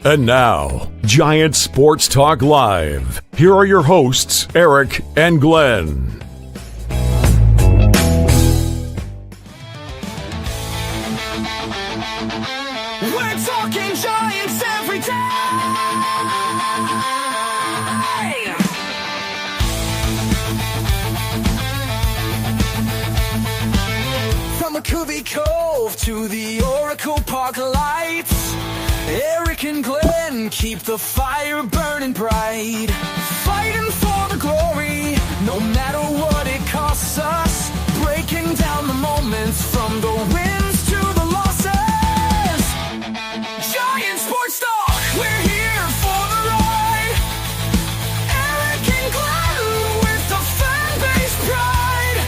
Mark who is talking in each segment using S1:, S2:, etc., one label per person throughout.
S1: And now, Giant Sports Talk Live. Here are your hosts, Eric and Glenn.
S2: We're talking Giants every day. From McCovey Cove to the Oracle Park lights, Eric and Glenn keep the fire burning bright, fighting for the glory, no matter what it costs us, breaking down the moments from the wins to the losses. Giant Sports Talk, we're here for the ride. Eric and Glenn with the fan base pride,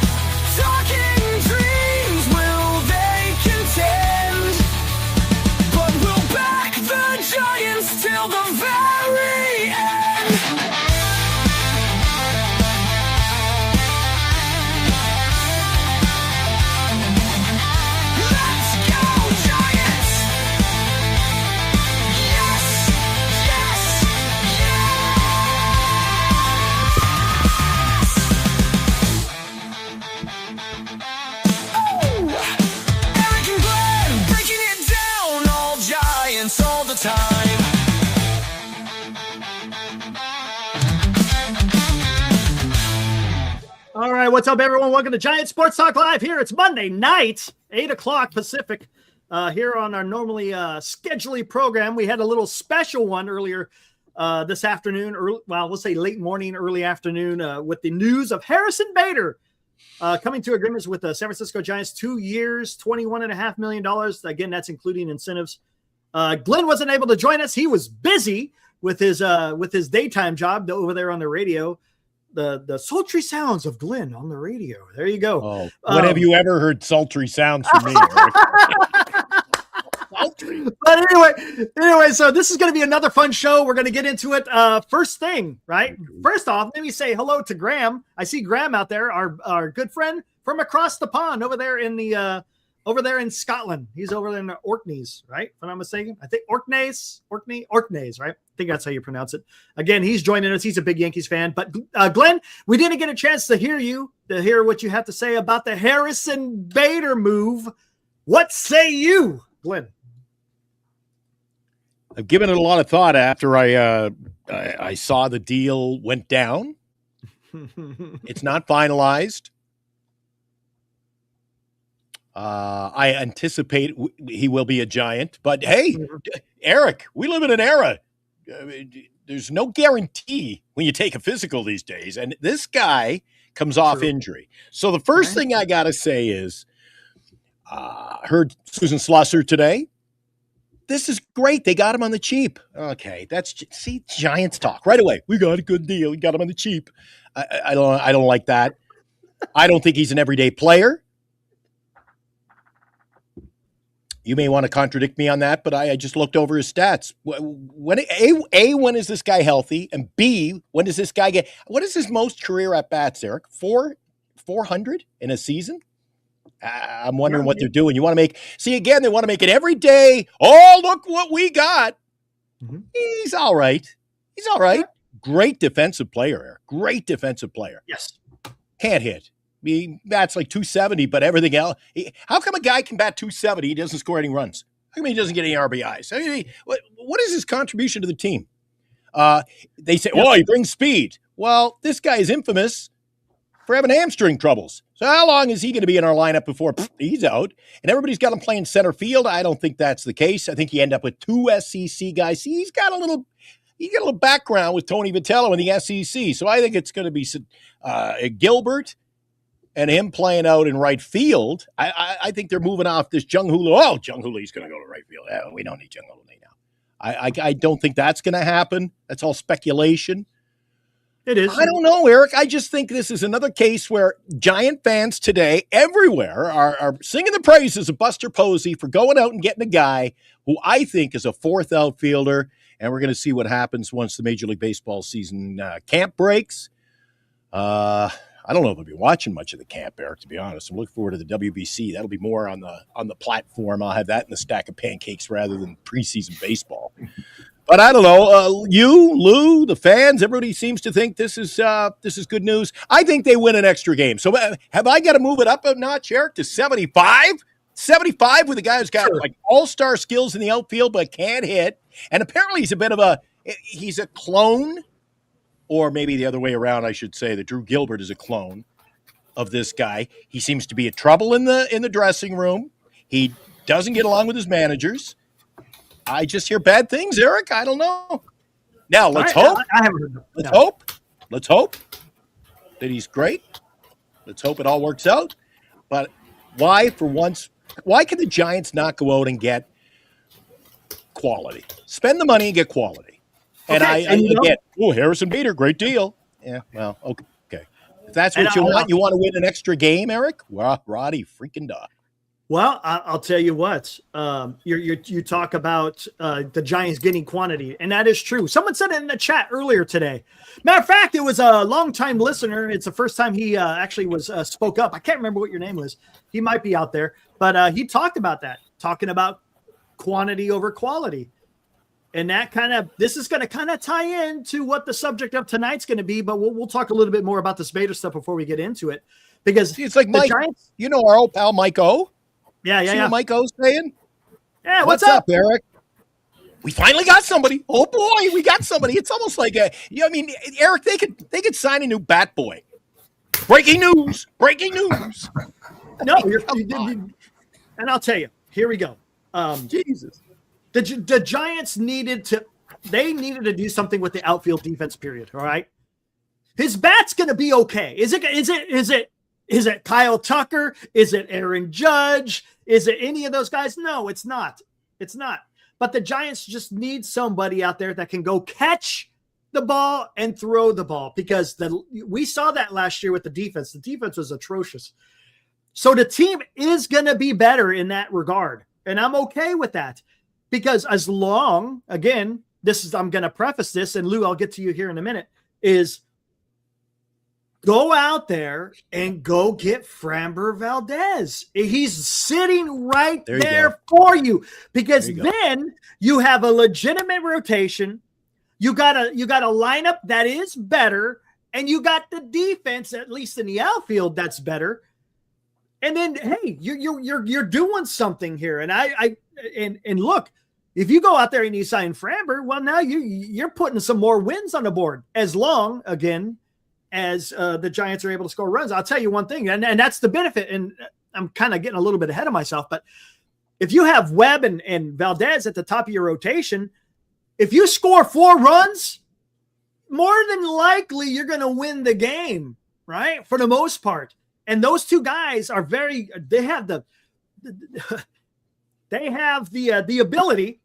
S2: talking dreams, will they contend? But we'll back the Giants till the very end. Let's go, Giants! Yes, yes, yes! Oh! Eric and Glenn breaking it down, all Giants all the time.
S3: All right, what's up, everyone? Welcome to Giant Sports Talk Live. Here it's Monday night, 8 o'clock Pacific. Here on our normally scheduling program, we had a little special one earlier this afternoon. We'll say late morning, early afternoon, with the news of Harrison Bader coming to agreements with the San Francisco Giants. 2 years, $21.5 million. Again, that's including incentives. Glenn wasn't able to join us. He was busy with his daytime job over there on the radio. The sultry sounds of Glenn on the radio. There you go.
S4: Oh, when have you ever heard sultry sounds from me, Eric? Sultry.
S3: But anyway, so this is going to be another fun show. We're going to get into it. First thing, right? First off, let me say hello to Graham. I see Graham out there, our good friend from across the pond over there in Scotland. He's over there in the Orkneys, right? If I'm not mistaken. I think Orkneys, right? I think that's how you pronounce it. Again, he's joining us. He's a big Yankees fan. But Glenn, we didn't get a chance to hear what you have to say about the Harrison Bader move. What say you, Glenn?
S4: I've given it a lot of thought after I saw the deal went down. It's not finalized. I anticipate he will be a Giant. But, hey, Eric, we live in an era. There's no guarantee when you take a physical these days. And this guy comes off injury. So the first thing I got to say is heard Susan Slusser today. This is great. They got him on the cheap. Okay, see Giants talk right away. We got a good deal. We got him on the cheap. I don't like that. I don't think he's an everyday player. You may want to contradict me on that, but I just looked over his stats. When is this guy healthy? And B, when does this guy get? What is his most career at bats, Eric? 400 in a season? I'm wondering what they're doing. They want to make it every day. Oh, look what we got. Mm-hmm. He's all right. Great defensive player, Eric. Great defensive player.
S3: Yes.
S4: Can't hit. He bats like 270, but everything else. How come a guy can bat 270? He doesn't score any runs. How come he doesn't get any RBIs? I mean, what is his contribution to the team? They say, he brings speed. Well, this guy is infamous for having hamstring troubles. So how long is he going to be in our lineup before he's out? And everybody's got him playing center field. I don't think that's the case. I think you end up with two SEC guys. He's got a little background with Tony Vitello in the SEC. So I think it's going to be Gilbert and him playing out in right field. I think they're moving off this Jung Hoo Lee. Oh, Jung Hoo Lee's going to go to right field. We don't need Jung Hoo Lee now. I don't think that's going to happen. That's all speculation.
S3: It is.
S4: I don't know, Eric. I just think this is another case where Giant fans today, everywhere, are singing the praises of Buster Posey for going out and getting a guy who I think is a fourth outfielder. And we're going to see what happens once the Major League Baseball season camp breaks. I don't know if I'll be watching much of the camp, Eric, to be honest. I'm looking forward to the WBC. That'll be more on the platform. I'll have that in the stack of pancakes rather than preseason baseball. But I don't know. You, Lou, the fans, everybody seems to think this is good news. I think they win an extra game. So have I got to move it up a notch, Eric, to 75? 75 with a guy who's got like all-star skills in the outfield but can't hit. And apparently he's a clone, or maybe the other way around, I should say, that Drew Gilbert is a clone of this guy. He seems to be a trouble in the dressing room. He doesn't get along with his managers. I just hear bad things, Eric. I don't know. Now, let's hope.
S3: I haven't heard
S4: Let's hope. Let's hope that he's great. Let's hope it all works out. But why, for once, why can the Giants not go out and get quality? Spend the money and get quality. And Harrison Bader, great deal. Yeah, well, okay. If that's what you want to win an extra game, Eric? Well, Roddy freaking duck.
S3: Well, I'll tell you what. You talk about the Giants getting quantity, and that is true. Someone said it in the chat earlier today. Matter of fact, it was a longtime listener. It's the first time he actually was spoke up. I can't remember what your name was. He might be out there, but he talked about that, talking about quantity over quality. And this is going to kind of tie into what the subject of tonight's going to be, but we'll talk a little bit more about this Bader stuff before we get into it, because
S4: it's like Mike,
S3: Giants,
S4: our old pal Mike O.
S3: Yeah.
S4: What Mike O's saying?
S3: Yeah,
S4: what's up, Eric? We finally got somebody. Oh boy, we got somebody. It's almost like Eric, they could sign a new bat boy. Breaking news.
S3: No, and I'll tell you. Here we go.
S4: Jesus.
S3: The Giants needed to do something with the outfield defense, period. All right. His bat's going to be okay. Is it Kyle Tucker? Is it Aaron Judge? Is it any of those guys? No, it's not. It's not. But the Giants just need somebody out there that can go catch the ball and throw the ball, because we saw that last year with the defense. The defense was atrocious. So the team is going to be better in that regard. And I'm okay with that. Because as long, again, I'm going to preface this, and Lou, I'll get to you here in a minute, is go out there and go get Framber Valdez. He's sitting right there for you, because then you have a legitimate rotation. You got a lineup that is better, and you got the defense, at least in the outfield, that's better. And then, hey, you're doing something here. And look, if you go out there and you sign Framber, well, now you're putting some more wins on the board, as long, again, as the Giants are able to score runs. I'll tell you one thing, and that's the benefit. And I'm kind of getting a little bit ahead of myself, but if you have Webb and Valdez at the top of your rotation, if you score 4 runs, more than likely you're going to win the game, right? For the most part. And those two guys are they have the ability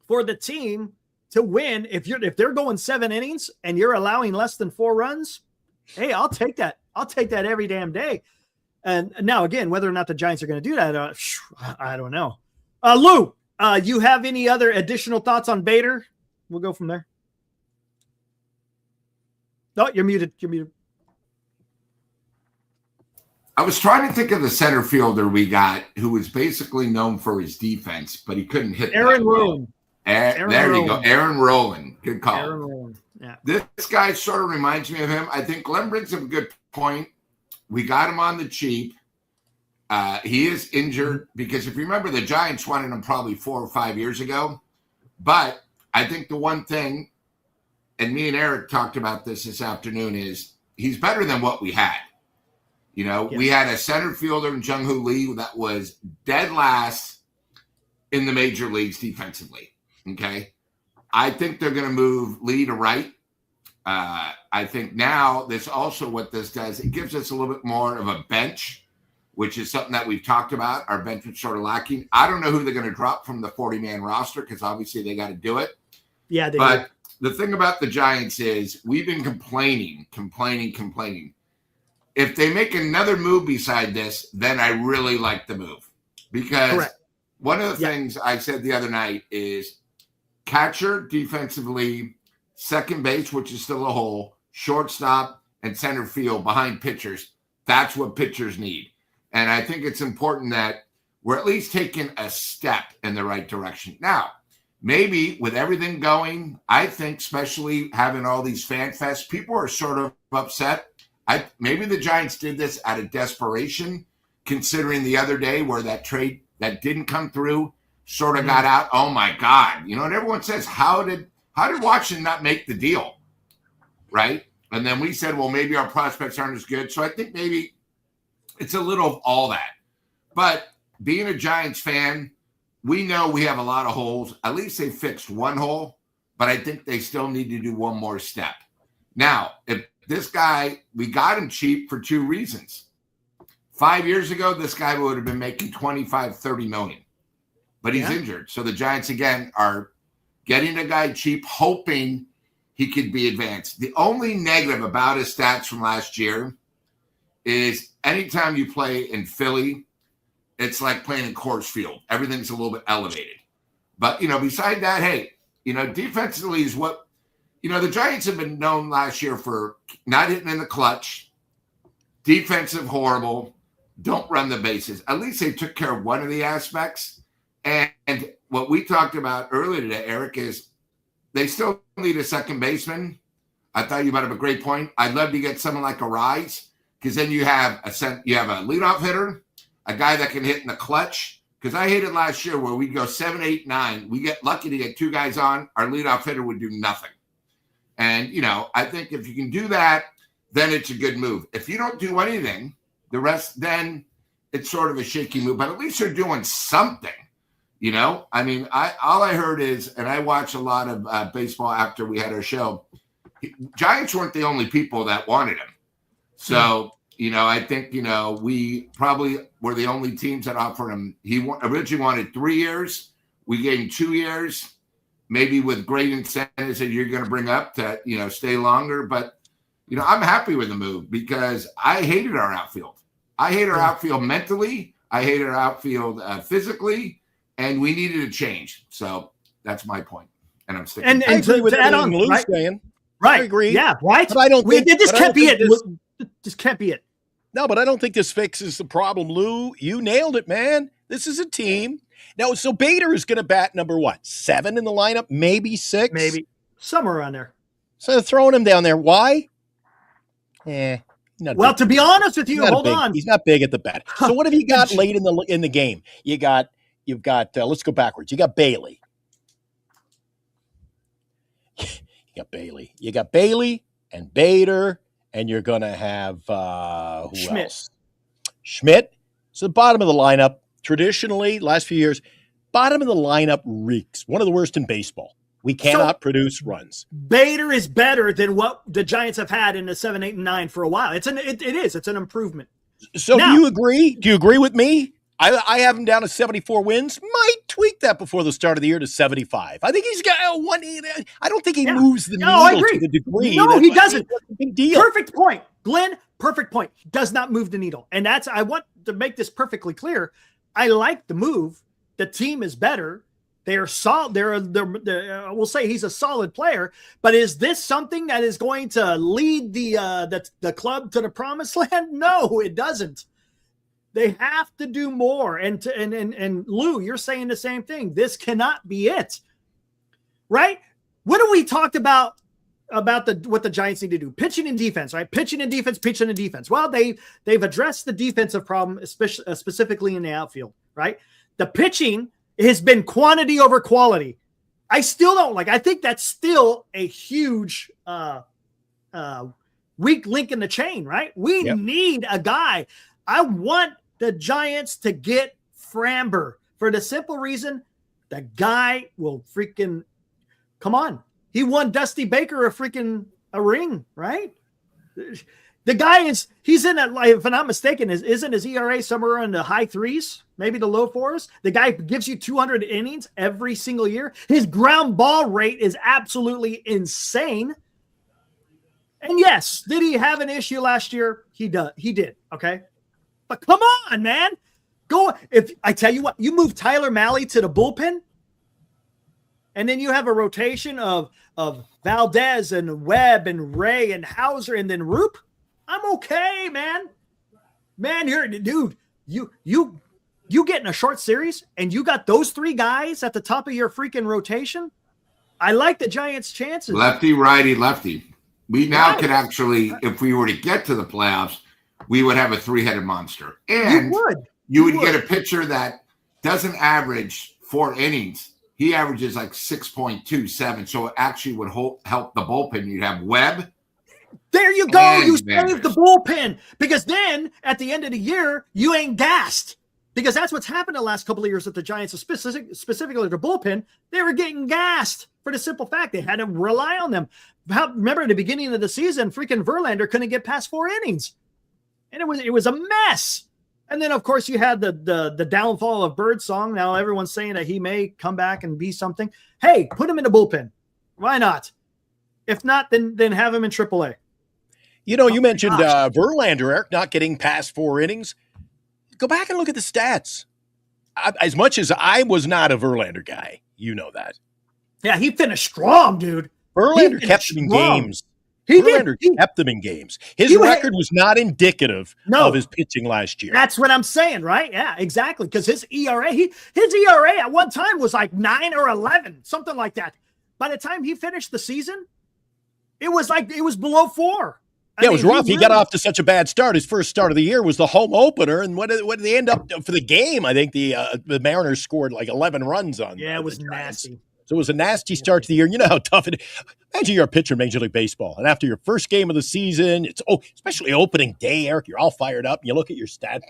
S3: for the team to win. If they're going 7 innings and you're allowing less than 4 runs, hey, I'll take that. I'll take that every damn day. And now, again, whether or not the Giants are going to do that, I don't know. Lou, you have any other additional thoughts on Bader? We'll go from there. No, you're muted. You're muted.
S5: I was trying to think of the center fielder we got who was basically known for his defense, but he couldn't hit.
S3: Aaron Rowland.
S5: There you go. Aaron Rowland. Good call.
S3: Aaron Rowland. Yeah.
S5: This guy sort of reminds me of him. I think Glenn brings up a good point. We got him on the cheap. He is injured because if you remember, the Giants wanted him probably 4 or 5 years ago. But I think the one thing, and me and Eric talked about this afternoon, is he's better than what we had. We had a center fielder in Jung-Hoo Lee that was dead last in the major leagues defensively. Okay. I think they're going to move Lee to right. I think now this also what this does, it gives us a little bit more of a bench, which is something that we've talked about. Our bench was sort of lacking. I don't know who they're going to drop from the 40-man roster because obviously they got to do it.
S3: Yeah, they
S5: But
S3: do.
S5: The thing about the Giants is we've been complaining. If they make another move beside this, then I really like the move. Because one of the things I said the other night is catcher defensively, second base, which is still a hole, shortstop, and center field behind pitchers. That's what pitchers need. And I think it's important that we're at least taking a step in the right direction. Now, maybe with everything going, I think especially having all these fan fests, people are sort of upset. Maybe the Giants did this out of desperation, considering the other day where that trade that didn't come through sort of got out. Oh my God. You know, and everyone says, how did Washington not make the deal? Right. And then we said, well, maybe our prospects aren't as good. So I think maybe it's a little of all that. But being a Giants fan, we know we have a lot of holes. At least they fixed one hole, but I think they still need to do one more step. Now, if this guy, we got him cheap for two reasons. 5 years ago, this guy would have been making 25, 30 million, but he's injured. So the Giants, again, are getting a guy cheap, hoping he could be advanced. The only negative about his stats from last year is anytime you play in Philly, it's like playing in Coors Field. Everything's a little bit elevated. But, you know, beside that, hey, you know, defensively is what, you know, the Giants have been known last year for not hitting in the clutch, defensive horrible, don't run the bases. At least they took care of one of the aspects. And what we talked about earlier today, Eric, is they still need a second baseman. I thought you might have a great point. I'd love to get someone like a Rise, because then you have a leadoff hitter, a guy that can hit in the clutch. Because I hated last year where we go 7, 8, 9. We get lucky to get two guys on. Our leadoff hitter would do nothing. And, you know, I think if you can do that, then it's a good move. If you don't do anything, the rest, then it's sort of a shaky move. But at least they're doing something, you know? I mean, all I heard is, and I watched a lot of baseball after we had our show, Giants weren't the only people that wanted him. So, you know, I think, you know, we probably were the only teams that offered him. He originally wanted 3 years. We gave him 2 years, maybe with great incentives that you're going to bring up to, you know, stay longer. But, you know, I'm happy with the move because I hated our outfield. I hated our outfield mentally. I hated our outfield physically, and we needed a change. So that's my point. And I'm sticking.
S4: And I agree with everything Lou's saying.
S3: Right.
S4: I agree.
S3: Yeah. Right.
S4: But I don't think
S3: this can't be it. This can't be it.
S4: No, but I don't think this fixes the problem, Lou. You nailed it, man. This is a team. Now, so Bader is going to bat number what? 7 in the lineup? Maybe 6?
S3: Maybe. Somewhere around there.
S4: So they're throwing him down there. Why?
S3: Well, to be honest with you, hold on.
S4: He's not big at the bat. So what have you got late in the game? You've got let's go backwards. You got Bailey. You got Bailey and Bader, and you're going to have who else? Schmidt. So the bottom of the lineup, traditionally, last few years, bottom of the lineup reeks. One of the worst in baseball. We cannot produce runs.
S3: Bader is better than what the Giants have had in the 7, 8, and 9 for a while. It is. It's an improvement.
S4: So now, do you agree? Do you agree with me? I have him down to 74 wins. Might tweak that before the start of the year to 75. I think he's got one. I don't think he moves the needle to the degree.
S3: No, he doesn't.
S4: Big deal.
S3: Perfect point, Glenn. Perfect point. He does not move the needle, and I want to make this perfectly clear. I like the move. The team is better. They are solid. We'll say he's a solid player, but is this something that is going to lead the club to the promised land? No, it doesn't. They have to do more. And Lou, you're saying the same thing. This cannot be it, right? What do we talked about what the Giants need to do? Pitching and defense, right? Pitching and defense. Well, they've addressed the defensive problem, especially specifically in the outfield, right? The pitching has been quantity over quality. I still don't like. I think that's still a huge weak link in the chain, right? We need a guy. I want the Giants to get Framber for the simple reason the guy will freaking come on. He won Dusty Baker a ring, right? The guy he's in that, if I'm not mistaken, isn't his ERA somewhere in the high 3s, maybe the low 4s? The guy gives you 200 innings every single year. His ground ball rate is absolutely insane. And yes, did he have an issue last year? He did. Okay. But come on, man. If I tell you what, you move Tyler Malley to the bullpen, and then you have a rotation of Valdez and Webb and Ray and Hauser and then Roop. I'm okay, man. Man, dude, you you get in a short series and you got those three guys at the top of your freaking rotation. I like the Giants' chances.
S5: Lefty, righty, lefty. We now
S3: Right.
S5: could actually, if we were to get to the playoffs, we would have a three-headed monster. And you would get a pitcher that doesn't average 4 innings. He averages like 6.27. So it actually would help the bullpen. You'd have Webb.
S3: There you go.
S5: And
S3: You
S5: Vanders.
S3: saved the bullpen, because then at the end of the year, you ain't gassed, because that's what's happened the last couple of years with the Giants, specifically the bullpen. They were getting gassed for the simple fact they had to rely on them. Remember at the beginning of the season, freaking Verlander couldn't get past 4 innings, and it was a mess. And then of course you had the downfall of Birdsong. Now everyone's saying that he may come back and be something. Hey, put him in the bullpen. Why not? If not, then have him in AAA.
S4: You know, you mentioned Verlander, Eric, not getting past 4 innings. Go back and look at the stats. As much as I was not a Verlander guy, you know that.
S3: Yeah, he finished strong, dude.
S4: Verlander kept them in games.
S3: Verlander
S4: kept them in games. His record was not indicative of his pitching last year.
S3: That's what I'm saying, right? Yeah, exactly. Because his ERA at one time was like 9 or 11, something like that. By the time he finished the season, it was below 4.
S4: It was rough. He got off to such a bad start. His first start of the year was the home opener, and what did they end up for the game? I think the Mariners scored like 11 runs on.
S3: Yeah, it was nasty.
S4: So it was a nasty start to the year. You know how tough it is. Imagine you're a pitcher in Major League Baseball, and after your first game of the season, especially opening day, Eric, you're all fired up, and you look at your stat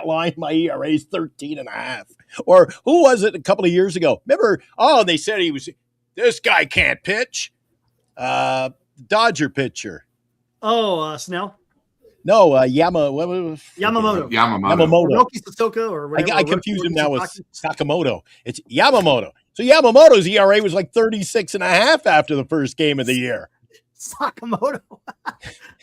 S4: line. My ERA is 13.5. Or who was it a couple of years ago? Remember? Oh, they said this guy can't pitch. Dodger pitcher.
S3: Oh, Snell?
S4: No, Yamamoto.
S3: Noki Satoka or whatever.
S4: I confused him now with Sakamoto. It's Yamamoto. So Yamamoto's ERA was like 36.5 after the first game of the year.
S3: Sakamoto.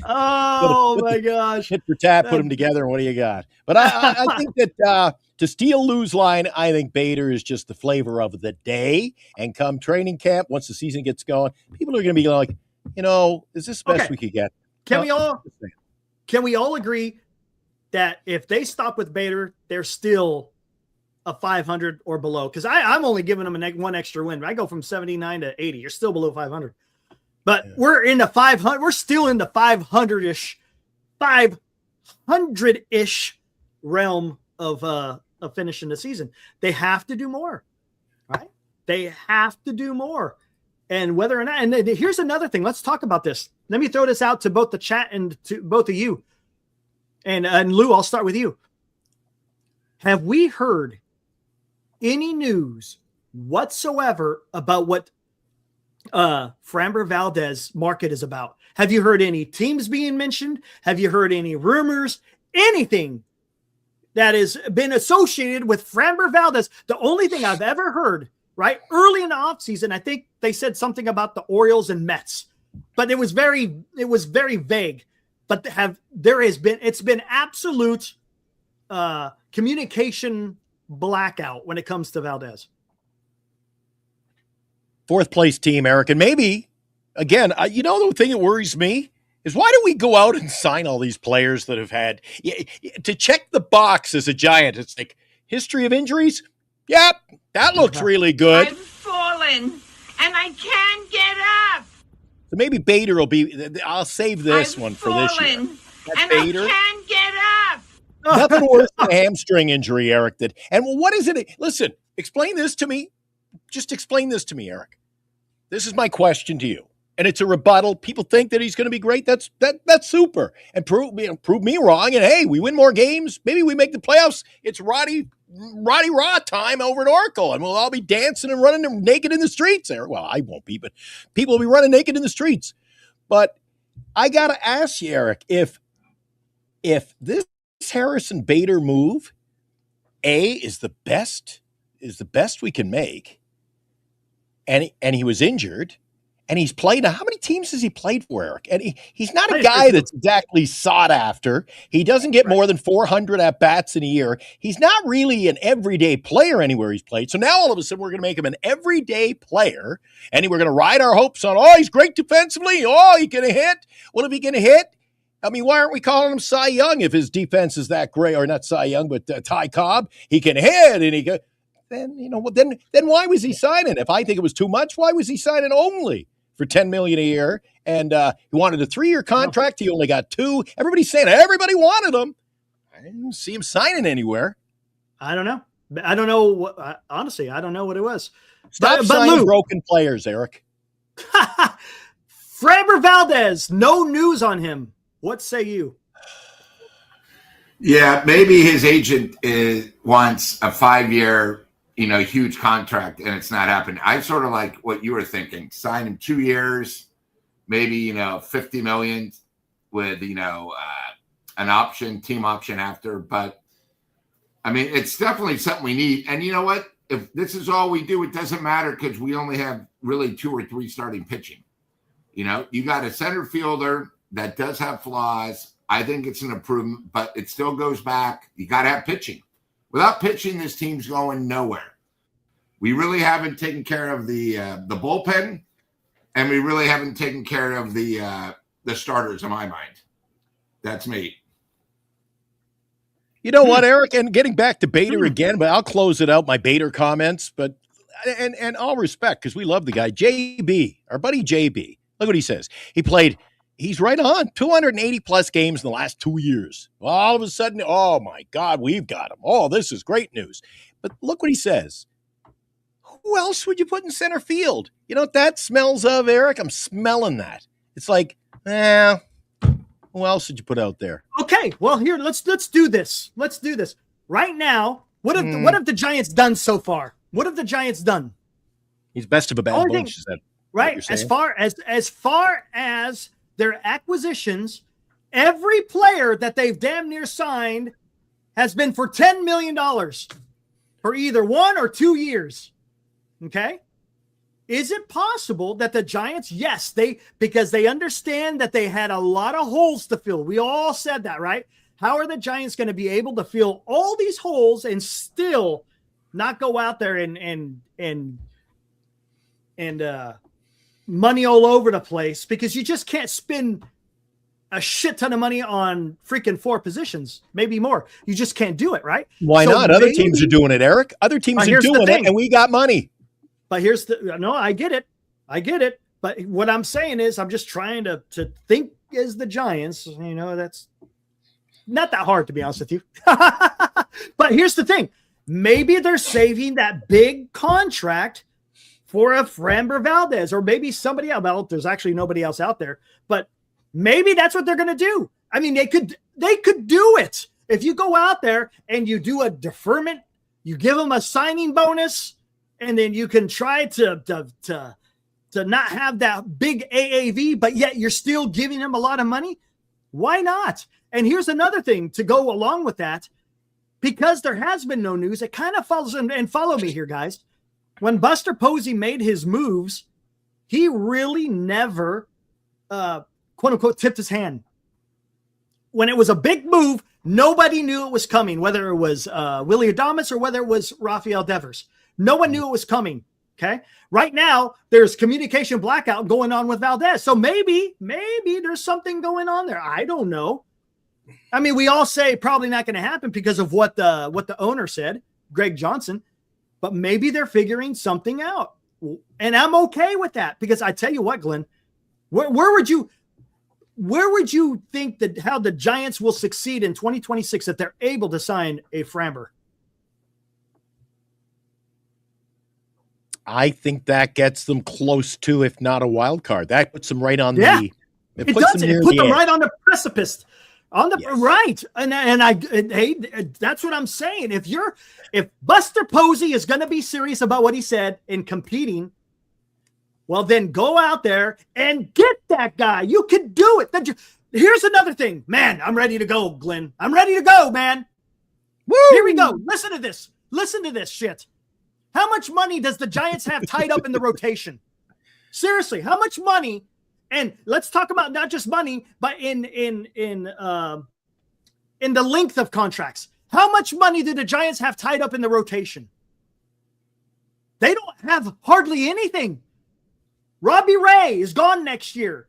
S3: Oh, my gosh.
S4: Hit for tap, put them together, and what do you got? But I think that to steal Lou's line, I think Bader is just the flavor of the day. And come training camp, once the season gets going, people are going to be like, is this the best we could get?
S3: Can we all agree that if they stop with Bader, they're still a 500 or below? Because I'm only giving them one extra win. I go from 79 to 80. You're still below 500. But we're in the 500. We're still in the 500-ish realm of finishing the season. They have to do more, right? They have to do more. And whether or not, and here's another thing. Let's talk about this. Let me throw this out to both the chat and to both of you. And Lou, I'll start with you. Have we heard any news whatsoever about what Framber Valdez market is about? Have you heard any teams being mentioned? Have you heard any rumors? Anything that has been associated with Framber Valdez? The only thing I've ever heard, right, early in the offseason, I think they said something about the Orioles and Mets, but it was very vague. But it's been absolute communication blackout when it comes to Valdez.
S4: 4th place team, Eric. And maybe, again, the thing that worries me is why do we go out and sign all these players that have had to check the box as a Giant? It's like history of injuries. Yep, that looks really good.
S6: I've fallen and I can't get up.
S4: So maybe Bader will be. I'll save this one for this year.
S6: And
S4: Bader.
S6: I can't get up.
S4: Nothing worse than a hamstring injury, Eric. What is it? Listen, explain this to me. Just explain this to me, Eric. This is my question to you, and it's a rebuttal. People think that he's going to be great. That's super, and prove me wrong. And hey, we win more games. Maybe we make the playoffs. It's Roddy Raw time over at Oracle, and we'll all be dancing and running naked in the streets there. Well, I won't be, but people will be running naked in the streets. But I got to ask you, Eric, if this Harrison Bader move, is the best we can make, and he was injured, and he's played. Now, how many teams has he played for, Eric? And he's not a guy that's exactly sought after. He doesn't get more than 400 at-bats in a year. He's not really an everyday player anywhere he's played. So now all of a sudden we're going to make him an everyday player, and we're going to ride our hopes on, he's great defensively. He can hit. Well, if he can hit, I mean, why aren't we calling him Cy Young if his defense is that great? Or not Cy Young, but Ty Cobb. He can hit and he can. Then then why was he signing? If I think it was too much, why was he signing only for $10 million a year? And he wanted a 3-year contract. He only got 2. Everybody's saying everybody wanted him. I didn't see him signing anywhere.
S3: I don't know. I don't know what. Honestly, I don't know what it was.
S4: Stop signing broken players, Eric.
S3: Framber Valdez, no news on him. What say you?
S5: Yeah, maybe his agent wants a 5-year, huge contract, and it's not happening. I sort of like what you were thinking. Sign him 2 years, maybe, $50 million with, an option, team option after. But, I mean, it's definitely something we need. And you know what? If this is all we do, it doesn't matter because we only have really 2 or 3 starting pitching. You got a center fielder that does have flaws. I think it's an improvement, but it still goes back. You got to have pitching. Without pitching, this team's going nowhere. We really haven't taken care of the bullpen, and we really haven't taken care of the starters, in my mind. That's me.
S4: You know what, Eric? And getting back to Bader again, but I'll close it out, my Bader comments. But and all respect, because we love the guy. JB, our buddy JB. Look what he says. He's right on 280 plus games in the last 2 years. All of a sudden, oh my God, we've got him. Oh, this is great news. But look what he says. Who else would you put in center field? You know what that smells of, Eric? I'm smelling that. It's like, who else did you put out there?
S3: Okay, well here, let's do this. Let's do this right now. What have the Giants done so far? What have the Giants done?
S4: He's best of a bad bunch. Is that
S3: right? As far as their acquisitions, every player that they've damn near signed has been for $10 million for either 1 or 2 years. Okay. Is it possible that the Giants, yes, because they understand that they had a lot of holes to fill. We all said that, right? How are the Giants going to be able to fill all these holes and still not go out there and money all over the place? Because you just can't spend a shit ton of money on freaking 4 positions, maybe more. You just can't do it, right?
S4: Why not? Other teams are doing it, Eric. Other teams are doing it, and we got money.
S3: But I get it. But what I'm saying is I'm just trying to think as the Giants, that's not that hard, to be honest with you. But here's the thing. Maybe they're saving that big contract for a Framber Valdez, or maybe somebody else. Well, there's actually nobody else out there, but maybe that's what they're going to do. I mean, they could do it. If you go out there and you do a deferment, you give them a signing bonus, and then you can try to not have that big AAV, but yet you're still giving him a lot of money. Why not? And here's another thing to go along with that, because there has been no news. It kind of follows, and follow me here, guys. When Buster Posey made his moves, he really never, quote unquote, tipped his hand. When it was a big move, nobody knew it was coming, whether it was Willie Adames or whether it was Rafael Devers. No one knew it was coming. Okay. Right now, there's communication blackout going on with Valdez. So maybe there's something going on there. I don't know. I mean, we all say probably not going to happen because of what the owner said, Greg Johnson. But maybe they're figuring something out. And I'm okay with that, because I tell you what, Glenn, where would you think that how the Giants will succeed in 2026 if they're able to sign a Framber?
S4: I think that gets them close to, if not a wild card. That puts them right on
S3: it puts them right on the precipice. Right. And hey, that's what I'm saying. If Buster Posey is going to be serious about what he said in competing, well, then go out there and get that guy. You can do it. Here's another thing, man. I'm ready to go, Glenn. I'm ready to go, man. Woo! Here we go. Listen to this. Listen to this shit. How much money does the Giants have tied up in the rotation? Seriously, how much money? And let's talk about not just money, but in the length of contracts. How much money do the Giants have tied up in the rotation? They don't have hardly anything. Robbie Ray is gone next year.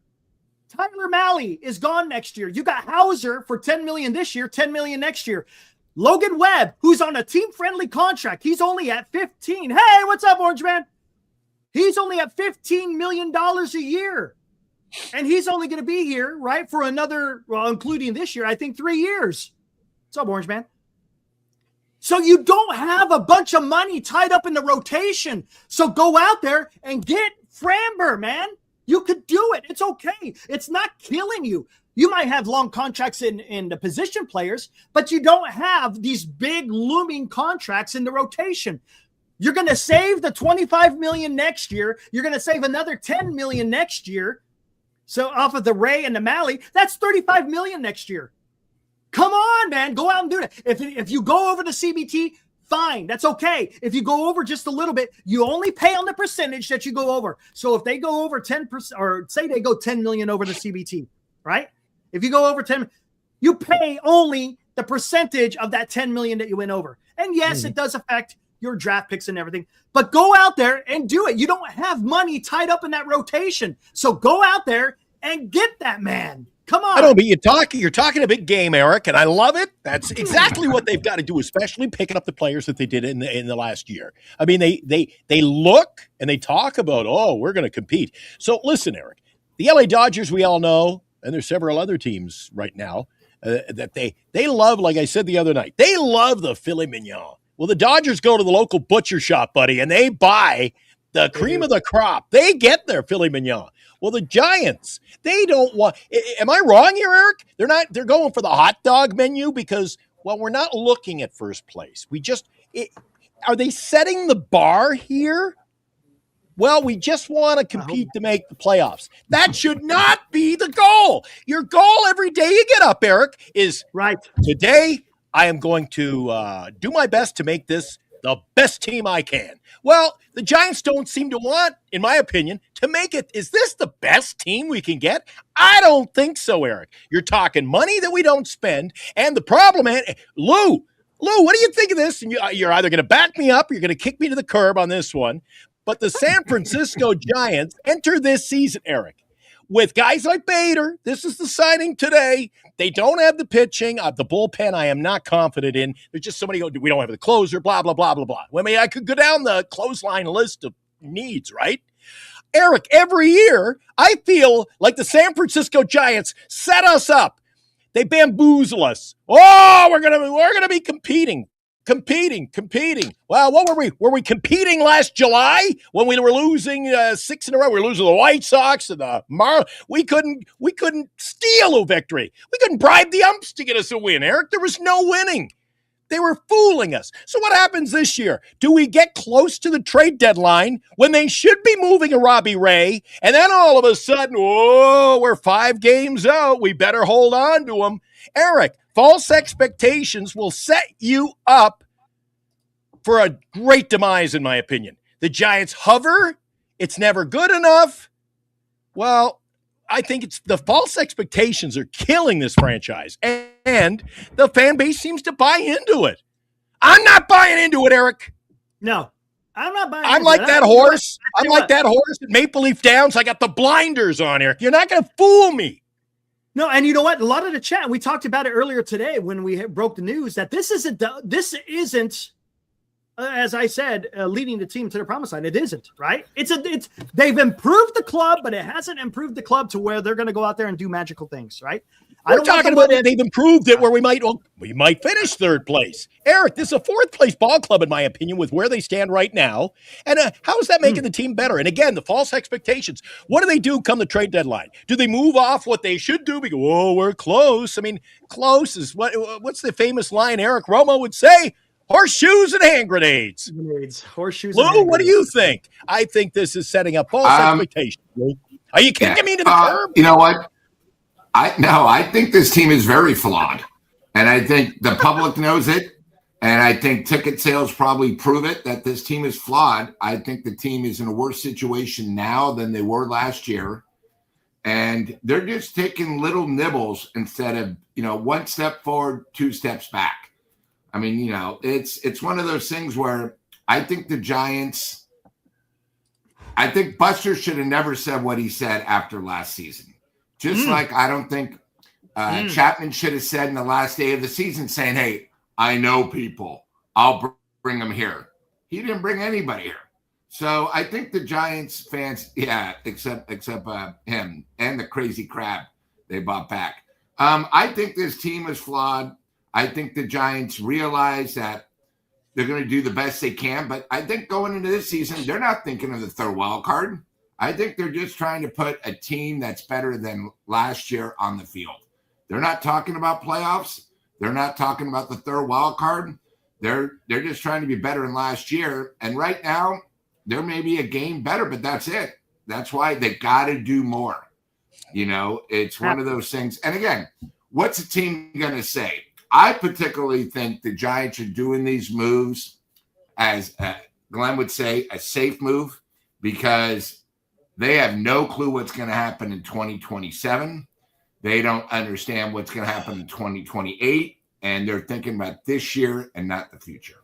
S3: Tyler Malley is gone next year. You got Hauser for $10 million this year, $10 million next year. Logan Webb, who's on a team-friendly contract, he's only at 15. Hey, what's up, Orange Man? He's only at $15 million a year. And he's only going to be here, right, for another, well, including this year, I think 3 years. What's up, Orange Man? So you don't have a bunch of money tied up in the rotation. So go out there and get Framber, man. You could do it. It's okay. It's not killing you. You might have long contracts in the position players, but you don't have these big looming contracts in the rotation. You're going to save the $25 million next year. You're going to save another $10 million next year. So off of the Ray and the Malley, that's $35 million next year. Come on, man. Go out and do it. If you go over the CBT, fine. That's okay. If you go over just a little bit, you only pay on the percentage that you go over. So if they go over 10%, or say they go 10 million over the CBT, right? If you go over 10, you pay only the percentage of that 10 million that you went over. And yes, it does affect your draft picks and everything, but go out there and do it. You don't have money tied up in that rotation. So go out there and get that man. Come on.
S4: I don't, but you're talking a big game, Eric, and I love it. That's exactly what they've got to do, especially picking up the players that they did in the last year. I mean, they look and they talk about, oh, we're going to compete. So listen, Eric, the LA Dodgers, we all know, and there's several other teams right now that they love, like I said the other night, they love the filet mignon. Well, the Dodgers go to the local butcher shop, buddy, and they buy the cream of the crop. They get their filet mignon. Well, the Giants, they don't want. Am I wrong here, Eric? They're going for the hot dog menu because, well, we're not looking at first place. Are they setting the bar here? Well, we just want to compete to make the playoffs. That should not be the goal. Your goal every day you get up, Eric, is
S3: right.
S4: Today I am going to do my best to make this the best team I can. Well, the Giants don't seem to want, in my opinion, to make it. Is this the best team we can get? I don't think so, Eric. You're talking money that we don't spend. And the problem, Lou, what do you think of this? And you're either going to back me up or you're going to kick me to the curb on this one. But the San Francisco Giants enter this season, Eric, with guys like Bader. This is the signing today. They don't have the pitching. The bullpen I am not confident in. There's just so many. We don't have the closer, blah, blah, blah, blah, blah. I mean, I could go down the clothesline list of needs, right? Eric, every year, I feel like the San Francisco Giants set us up. They bamboozle us. Oh, we're gonna be competing. Well, what were we? Were we competing last July when we were losing 6 in a row? We were losing the White Sox and the We couldn't steal a victory. We couldn't bribe the umps to get us a win, Eric. There was no winning. They were fooling us. So what happens this year? Do we get close to the trade deadline when they should be moving a Robbie Ray? And then all of a sudden, we're 5 games out. We better hold on to them. Eric, false expectations will set you up for a great demise, in my opinion. The Giants hover. It's never good enough. Well, I think it's the false expectations are killing this franchise, and the fan base seems to buy into it. I'm not buying into it, Eric.
S3: No, I'm not buying.
S4: I'm like that horse. I'm like that horse at Maple Leaf Downs. I got the blinders on, Eric. You're not going to fool me.
S3: No, and you know what? A lot of the chat, we talked about it earlier today when we broke the news that this isn't, as I said, leading the team to the promised land. It isn't, right? They've improved the club, but it hasn't improved the club to where they're going to go out there and do magical things, right?
S4: We're talking about it. They've improved it where we might finish 3rd place. Eric, this is a 4th place ball club, in my opinion, with where they stand right now. And how is that making the team better? And again, the false expectations. What do they do come the trade deadline? Do they move off what they should do? We go, we're close. I mean, close is what's the famous line Eric Romo would say? Horseshoes and hand grenades.
S3: Horseshoes.
S4: Lou, what do you think? I think this is setting up false expectations. Are you kicking me to the curb?
S5: You know what? I think this team is very flawed. And I think the public knows it. And I think ticket sales probably prove it that this team is flawed. I think the team is in a worse situation now than they were last year. And they're just taking little nibbles instead of, 1 step forward, 2 steps back. I mean, it's one of those things where I think the Giants, I think Buster should have never said what he said after last season. Just like I don't think Chapman should have said in the last day of the season, saying, "Hey, I know people. I'll bring them here." He didn't bring anybody here. So I think the Giants fans, except him and the crazy crab they bought back. I think this team is flawed. I think the Giants realize that they're going to do the best they can. But I think going into this season, they're not thinking of the third wild card. I think they're just trying to put a team that's better than last year on the field. They're not talking about playoffs. They're not talking about the third wild card. They're just trying to be better than last year. And right now, there may be a game better, but that's it. That's why they got to do more. It's one of those things. And again, what's a team going to say? I particularly think the Giants are doing these moves as Glenn would say, a safe move, because they have no clue what's going to happen in 2027. They don't understand what's going to happen in 2028, and they're thinking about this year and not the future.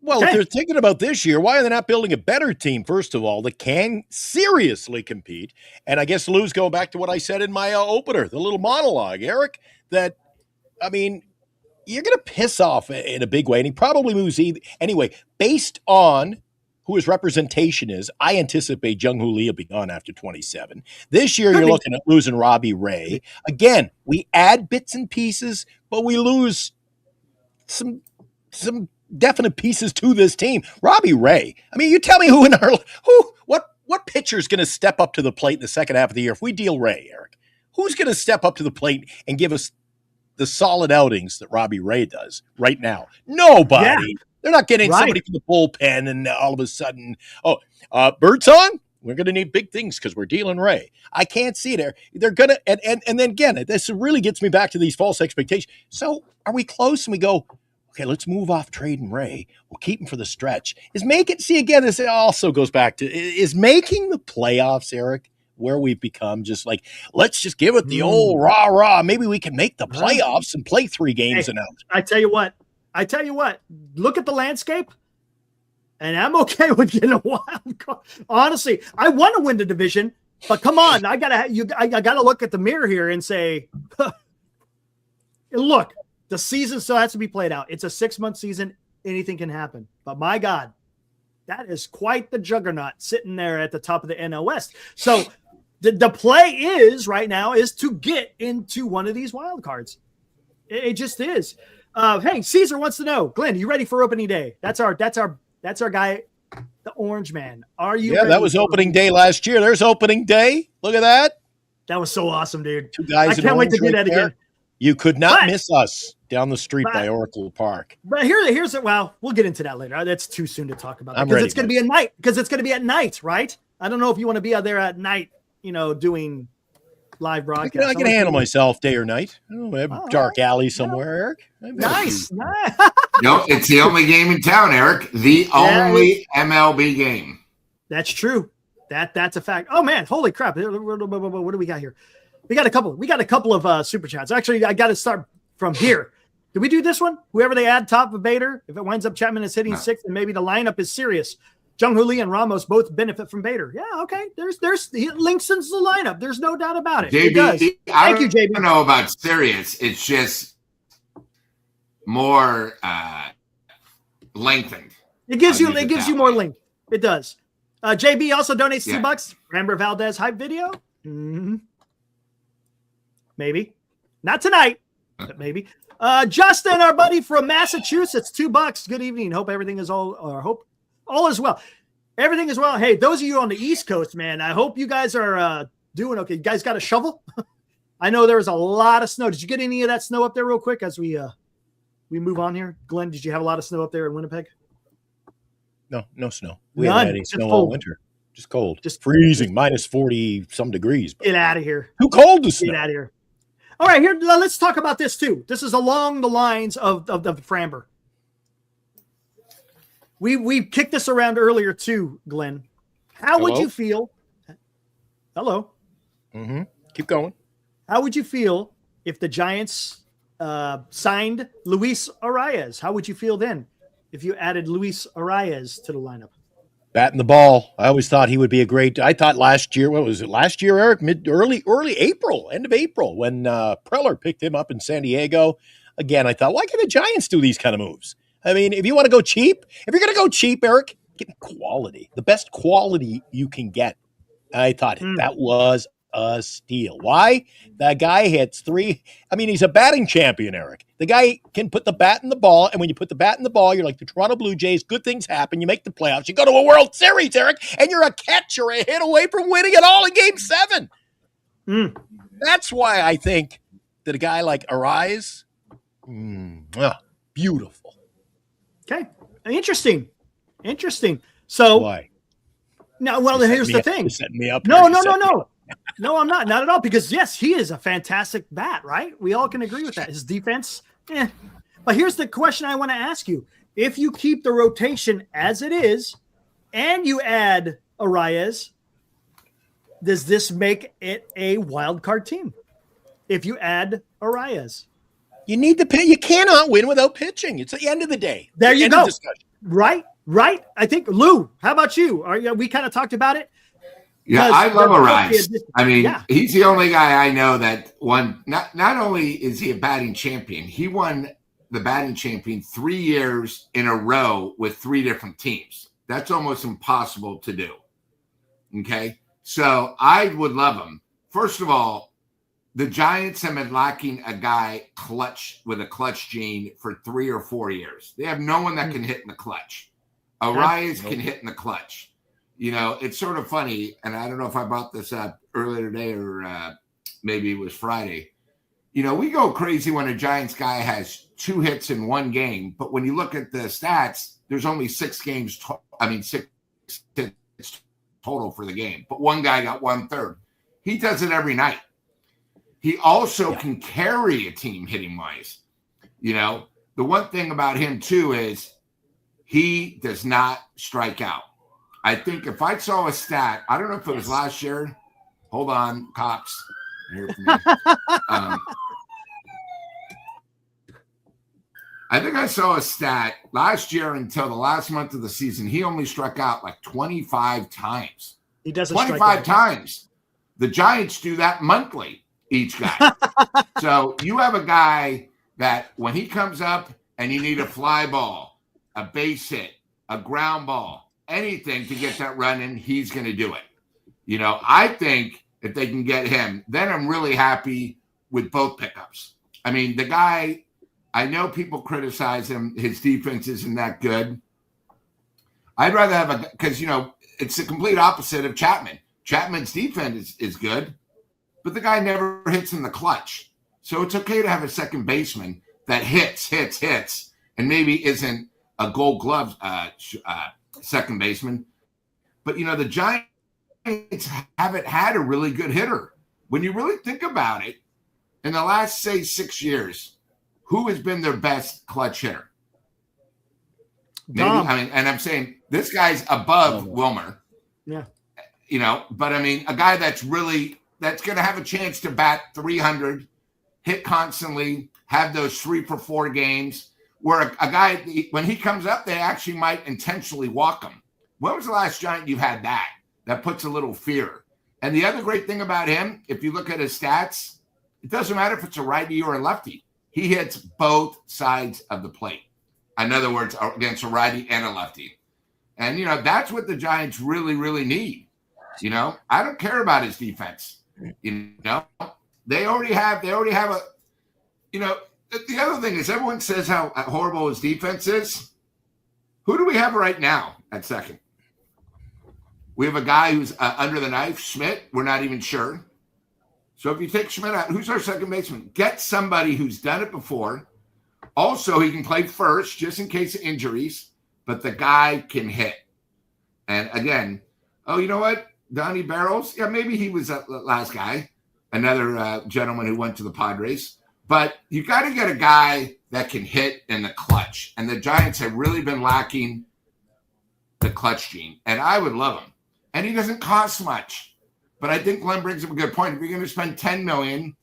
S4: Well, if they're thinking about this year, why are they not building a better team, first of all, that can seriously compete? And I guess, Lou's going back to what I said in my opener, the little monologue, Eric, that, I mean, you're going to piss off in a big way. And he probably moves anyway, based on who his representation is. I anticipate Jung Hoo Lee will be gone after 27. This year, you're looking at losing Robbie Ray. Again, we add bits and pieces, but we lose some definite pieces to this team. Robbie Ray. I mean, you tell me what pitcher is going to step up to the plate in the second half of the year if we deal Ray, Eric? Who's going to step up to the plate and give us the solid outings that Robbie Ray does right now? Nobody. Yeah. They're not getting somebody from the bullpen and all of a sudden, Birdsong, we're going to need big things because we're dealing Ray. I can't see it. They're going to, and then again, this really gets me back to these false expectations. So are we close? And we go, okay, let's move off trading Ray. We'll keep him for the stretch. This also goes back to, is making the playoffs, Eric, where we've become just like, let's just give it the old rah-rah. Maybe we can make the playoffs and play 3 games and out.
S3: I tell you what, look at the landscape, and I'm okay with getting a wild card. Honestly, I want to win the division, but come on, I gotta look at the mirror here and say, look, the season still has to be played out. It's a 6-month season. Anything can happen. But my God, that is quite the juggernaut sitting there at the top of the NL West. So the play is right now is to get into one of these wild cards. It just is. Hey, Caesar wants to know, Glenn, you ready for opening day? That's our guy, the Orange Man. Are you?
S4: Yeah, that was opening day last year. There's opening day. Look at that.
S3: That was so awesome, dude.
S4: 2 guys.
S3: I can't wait to do that again.
S4: You could not miss us down the street by Oracle Park.
S3: But here's it. Well, we'll get into that later. That's too soon to talk about because it's going to be at night. Because it's going to be at night, right? I don't know if you want to be out there at night, doing live broadcast.
S4: I can handle myself day or night. I don't have a dark alley somewhere, Eric.
S3: Nice.
S5: No, it's the only game in town, Eric. The only MLB game.
S3: That's true. That's a fact. Oh man, holy crap! What do we got here? We got a couple of super chats. Actually, I got to start from here. Did we do this one? Whoever they add top of Bader, if it winds up Chapman is hitting 6th, and maybe the lineup is serious. Jung Hoo Lee and Ramos both benefit from Bader. Yeah, okay. There's links into the lineup. There's no doubt about it.
S5: JB,
S3: it does. Thank you, JB.
S5: I don't know about serious. It's just more lengthened.
S3: It gives you more length. It does. JB also donates $2. Framber Valdez hype video. Mm-hmm. Maybe not tonight, but maybe. Justin, our buddy from Massachusetts, $2. Good evening. Hope everything is all is well. Everything is well. Hey, those of you on the East Coast, man, I hope you guys are doing okay. You guys got a shovel? I know there was a lot of snow. Did you get any of that snow up there real quick as we move on here? Glenn, did you have a lot of snow up there in Winnipeg?
S4: No snow. We haven't had any snow all winter. Just cold. Just freezing, minus 40 some degrees.
S3: Get out of here.
S4: Too cold to snow.
S3: Get out of here. All right, here, let's talk about this too. This is along the lines of Framber. We kicked this around earlier too, Glenn. How would you feel? Hello.
S4: Mm-hmm. Keep going.
S3: How would you feel if the Giants signed Luis Arias? How would you feel then if you added Luis Arias to the lineup?
S4: Batting the ball. I always thought he would be a great. I thought last year, what was it? Last year, Eric, early April, end of April, when Preller picked him up in San Diego. Again, I thought, why can the Giants do these kind of moves? I mean, if you want to go cheap, if you're going to go cheap, Eric, get quality, the best quality you can get. I thought that was a steal. Why? That guy hits three. I mean, he's a batting champion, Eric. The guy can put the bat in the ball, and when you put the bat in the ball, you're like the Toronto Blue Jays. Good things happen. You make the playoffs. You go to a World Series, Eric, and you're a catch or a hit away from winning it all in Game 7. That's why I think that a guy like Arise, beautiful.
S3: Okay, interesting. So
S4: Why?
S3: now, well, here's the thing.
S4: You're setting me up.
S3: No. No, I'm not at all. Because yes, he is a fantastic bat, right? We all can agree with that. His defense, But here's the question I want to ask you: if you keep the rotation as it is, and you add Arias, does this make it a wild card team? If you add Arias,
S4: You need to pitch. You cannot win without pitching. It's the end of the day.
S3: there you
S4: End
S3: go.
S4: of discussion.
S3: Right. I think Lou. How about you? We kind of talked about it.
S5: Yeah, I love Arise. I mean,
S3: Yeah.
S5: he's the only guy I know that won. Not only is he a batting champion, he won the batting champion 3 years in a row with 3 different teams. That's almost impossible to do. Okay, so I would love him. First of all, the Giants have been lacking a guy clutch with a clutch gene for 3 or 4 years. They have no one that can hit in the clutch. Arias can hit in the clutch. You know, it's sort of funny, and I don't know if I brought this up earlier today or maybe it was Friday. You know, we go crazy when a Giants guy has 2 hits in 1 game, but when you look at the stats, there's only 6 games. 6 hits total for the game, but one guy got 1/3. He does it every night. He also can carry a team hitting wise. You know, the one thing about him too is he does not strike out. I think if I saw a stat, I don't know if it was last year. Hold on, cops. Here for me. I think I saw a stat last year until the last month of the season. He only struck out like 25 times.
S3: He doesn't
S5: 25 times. The Giants do that monthly, each guy. So you have a guy that when he comes up and you need a fly ball, a base hit, a ground ball, anything to get that run in, he's going to do it. You know, I think if they can get him, then I'm really happy with both pickups. I mean, the guy, I know people criticize him. His defense isn't that good. I'd rather have because, you know, it's the complete opposite of Chapman. Chapman's defense is good, but the guy never hits in the clutch. So it's okay to have a second baseman that hits, and maybe isn't a Gold Glove second baseman. But, you know, the Giants haven't had a really good hitter. When you really think about it, in the last, say, 6 years, who has been their best clutch hitter? Maybe, I mean, and I'm saying this guy's above Wilmer.
S3: Yeah.
S5: You know, but I mean, a guy that's going to have a chance to bat 300, hit constantly, have those 3 for 4 games, where a guy, when he comes up, they actually might intentionally walk him. When was the last Giant you had that? That puts a little fear. And the other great thing about him, if you look at his stats, it doesn't matter if it's a righty or a lefty. He hits both sides of the plate. In other words, against a righty and a lefty. And, you know, that's what the Giants really, really need. You know, I don't care about his defense. You know, they already have a, you know, the other thing is everyone says how horrible his defense is. Who do we have right now at second? We have a guy who's under the knife, Schmidt. We're not even sure. So if you take Schmidt out, who's our second baseman? Get somebody who's done it before. Also, he can play first just in case of injuries, but the guy can hit. And again, oh, you know what? Donnie Barrels? Yeah, maybe he was the last guy, another gentleman who went to the Padres. But you got to get a guy that can hit in the clutch. And the Giants have really been lacking the clutch gene. And I would love him. And he doesn't cost much. But I think Glenn brings up a good point. If you're going to spend $10 million,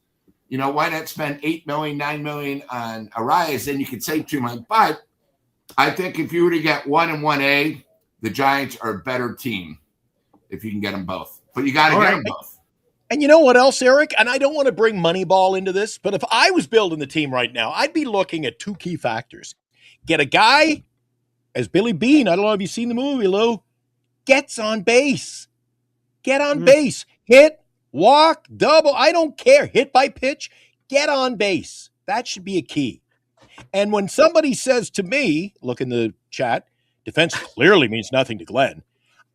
S5: you know, why not spend $8 million, $9 million on Arias? Then you could save $2 million. But I think if you were to get 1 and 1A, the Giants are a better team if you can get them both. But you got to
S3: All
S5: get
S3: right.
S5: them both.
S4: And you know what else, Eric? And I don't want to bring Moneyball into this, but if I was building the team right now, I'd be looking at two key factors. Get a guy, as Billy Bean, I don't know if you've seen the movie, Lou, gets on base. Get on base. Hit, walk, double, I don't care. Hit by pitch, get on base. That should be a key. And when somebody says to me, look in the chat, defense clearly means nothing to Glenn.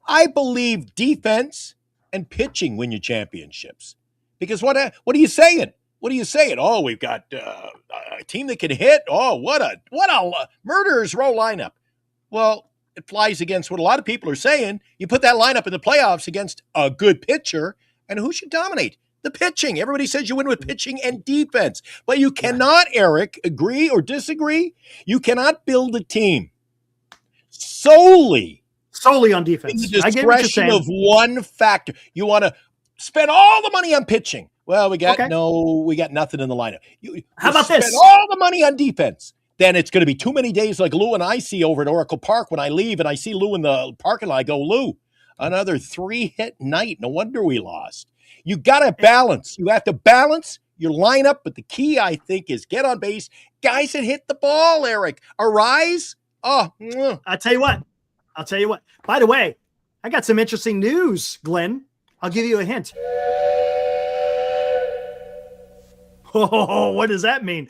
S4: I believe defense and pitching win you championships. Because what are you saying? What are you saying? Oh, we've got a team that can hit. Oh, what a murderer's row lineup. Well, it flies against what a lot of people are saying. You put that lineup in the playoffs against a good pitcher, and who should dominate? The pitching. Everybody says you win with pitching and defense. But you cannot, Eric, agree or disagree, you cannot build a team solely
S3: on defense.
S4: in the
S3: I get what you're
S4: discretion
S3: saying.
S4: of one factor. You want to spend all the money on pitching. Well, we got nothing in the lineup.
S3: How about
S4: spend
S3: this?
S4: all the money on defense. Then it's going to be too many days like Lou and I see over at Oracle Park when I leave and I see Lou in the parking lot. I go, Lou, another 3-hit night. No wonder we lost. You got to balance. You have to balance your lineup, but the key, I think, is get on base. Guys that hit the ball, Eric. Arise. Oh,
S3: I'll tell you what. By the way, I got some interesting news, Glenn. I'll give you a hint. Oh, what does that mean?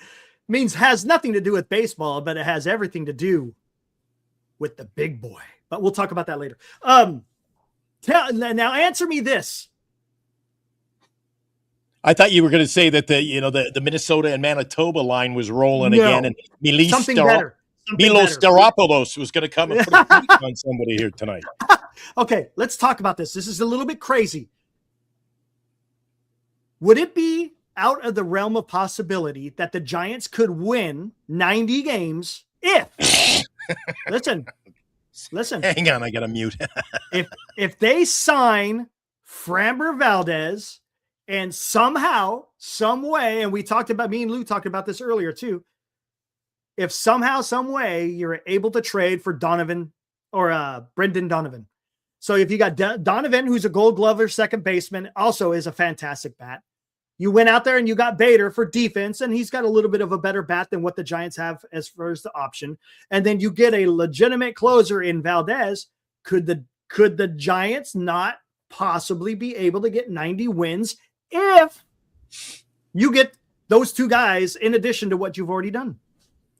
S3: Means has nothing to do with baseball, but it has everything to do with the big boy. But we'll talk about that later. Now answer me this.
S4: I thought you were going to say that the Minnesota and Manitoba line was rolling again, and
S3: Something better.
S4: Milos Staropoulos was going to come and put a beat on somebody here tonight.
S3: Okay, let's talk about this. This is a little bit crazy. Would it be out of the realm of possibility that the Giants could win 90 games if listen,
S4: Hang on, I got to mute.
S3: if they sign Framber Valdez and somehow, some way, and me and Lou talked about this earlier too, if somehow, some way you're able to trade for Donovan or Brendan Donovan. So if you got Donovan, who's a Gold Glover second baseman, also is a fantastic bat. You went out there and you got Bader for defense, and he's got a little bit of a better bat than what the Giants have as far as the option. And then you get a legitimate closer in Valdez. Could the Giants not possibly be able to get 90 wins if you get those two guys in addition to what you've already done?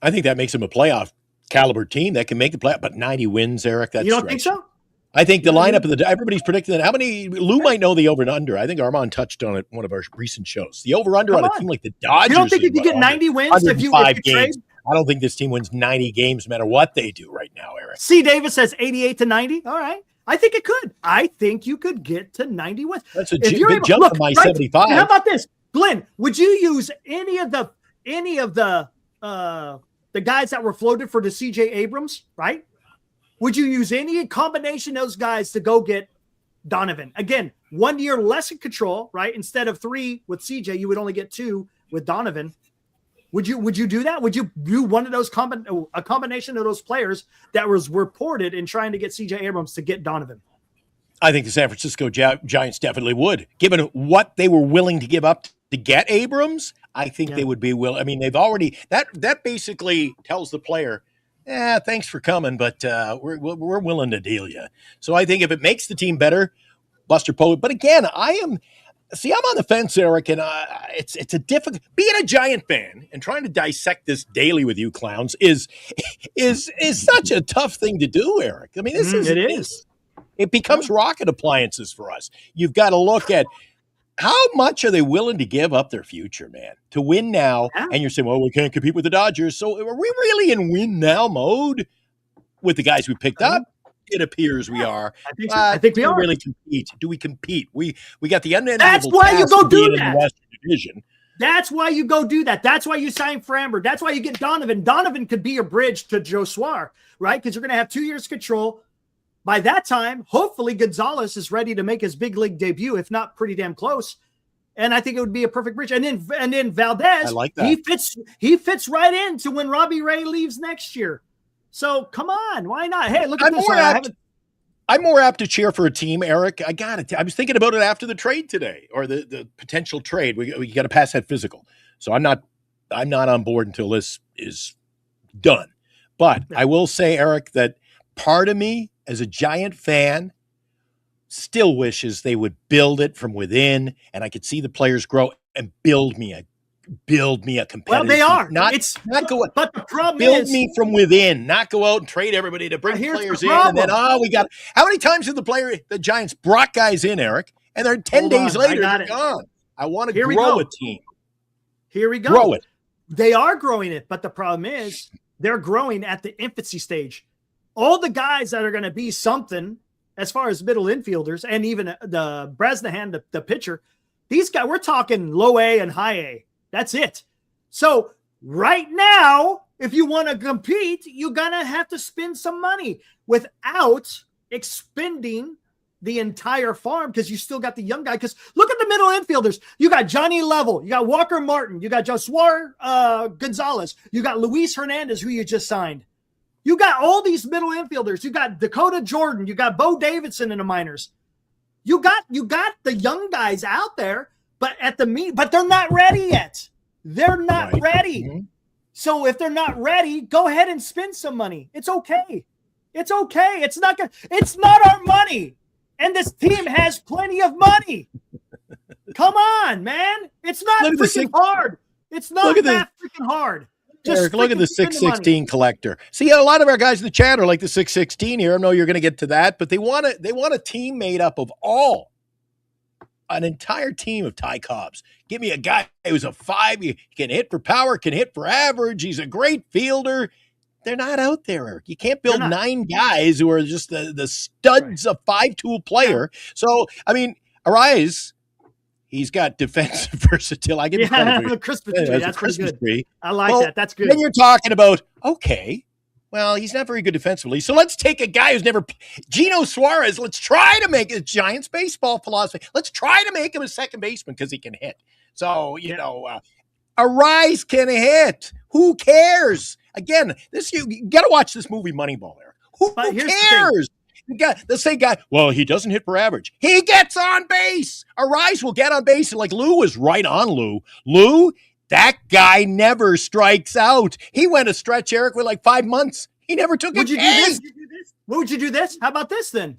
S4: I think that makes them a playoff caliber team that can make the playoff, but 90 wins, Eric. That's
S3: you don't think so?
S4: I think the lineup of everybody's predicting that. How many? Lou might know the over and under. I think Armand touched on it one of our recent shows. The over under on a team like the Dodgers.
S3: You don't think you could get 90 wins if you
S4: games?
S3: trade?
S4: I don't think this team wins 90 games no matter what they do right now, Eric.
S3: C. Davis says 88 to 90. All right. I think it could. I think you could get to 90 wins.
S4: That's a good jump from my 75.
S3: How about this? Glenn, would you use any of the guys that were floated for the CJ Abrams, right? Would you use any combination of those guys to go get Donovan? Again, 1 year less in control, right? Instead of 3 with CJ, you would only get 2 with Donovan. Would you do that? Would you do one of those a combination of those players that was reported in trying to get CJ Abrams to get Donovan?
S4: I think the San Francisco Giants definitely would. Given what they were willing to give up to get Abrams, I think they would be willing. I mean, they've already that basically tells the player, thanks for coming, but we're willing to deal you. So I think if it makes the team better, Buster Posey. But again, I'm on the fence, Eric, and it's a difficult. Being a Giant fan and trying to dissect this daily with you clowns is such a tough thing to do, Eric. I mean, this is. It becomes rocket appliances for us. You've got to look at how much are they willing to give up their future, man, to win now. Yeah. And you're saying, well, we can't compete with the Dodgers. So are we really in win now mode with the guys we picked up? It appears we are. I think so. I think we are. Really compete? Do we compete? We got the unenviable.
S3: That's why you go do that.
S4: In the Western Division.
S3: That's why you go do that. That's why you sign Framber. That's why you get Donovan. Donovan could be your bridge to Joe Suar, right? Because you're going to have 2 years control. By that time, hopefully Gonzalez is ready to make his big league debut, if not pretty damn close. And I think it would be a perfect bridge. And then Valdez,
S4: I like that.
S3: He fits right into when Robbie Ray leaves next year. So come on, why not? Hey, look at this.
S4: I'm more apt to cheer for a team, Eric. I was thinking about it after the trade today, or the potential trade. We got to pass that physical. So I'm not on board until this is done. But I will say, Eric, that part of me, as a Giant fan, still wishes they would build it from within, and I could see the players grow and build me a competitive.
S3: Well, they
S4: team.
S3: are.
S4: Not go.
S3: But the problem
S4: Build
S3: is,
S4: me from within, not go out and trade everybody to bring
S3: here's the
S4: players in, and then
S3: problem.
S4: we got. How many times have the Giants brought guys in, Eric, and they're 10
S3: Hold
S4: days
S3: on,
S4: later
S3: I got
S4: they're
S3: it.
S4: gone? I want to
S3: Here we
S4: grow
S3: go.
S4: a team.
S3: Here we go.
S4: Grow it.
S3: They are growing it, but the problem is they're growing at the infancy stage. All the guys that are going to be something as far as middle infielders, and even the Bresnahan, the pitcher, these guys, we're talking low A and high A. That's it. So right now, if you want to compete, you're going to have to spend some money without expending the entire farm, because you still got the young guy. Because look at the middle infielders. You got Johnny Level. You got Walker Martin. You got Josuar Gonzalez. You got Luis Hernandez, who you just signed. You got all these middle infielders. You got Dakota Jordan. You got Bo Davidson in the minors. You got the young guys out there, but but they're not ready yet. They're not ready.
S4: Mm-hmm.
S3: So if they're not ready, go ahead and spend some money. It's okay. It's okay. It's not our money. And this team has plenty of money. Come on, man. It's not freaking hard. It's not that freaking hard.
S4: Eric, look at the 616 collector. See, a lot of our guys in the chat are like the 616 here. I know you're going to get to that, but they want a team made up of an entire team of Ty Cobbs. Give me a guy who's a 5. He can hit for power, can hit for average. He's a great fielder. They're not out there, Eric. You can't build 9 guys who are just the studs of 5-tool player. So, I mean, Arias, he's got defensive versatility. I get
S3: the Christmas tree. That's pretty good.
S4: Tree.
S3: I like that. That's good.
S4: Then you're talking about, okay, well, he's not very good defensively. So let's take a guy who's never – Gino Suarez, let's try to make it Giants baseball philosophy. Let's try to make him a second baseman because he can hit. So, Arias can hit. Who cares? Again, you got to watch this movie Moneyball, Eric. Who cares? The same guy, well, he doesn't hit for average. He gets on base. Arias will get on base. And like Lou was right on Lou. Lou, that guy never strikes out. He went a stretch, Eric, with like 5 months. He never took
S3: Would you do this? What would you do this? How about this then?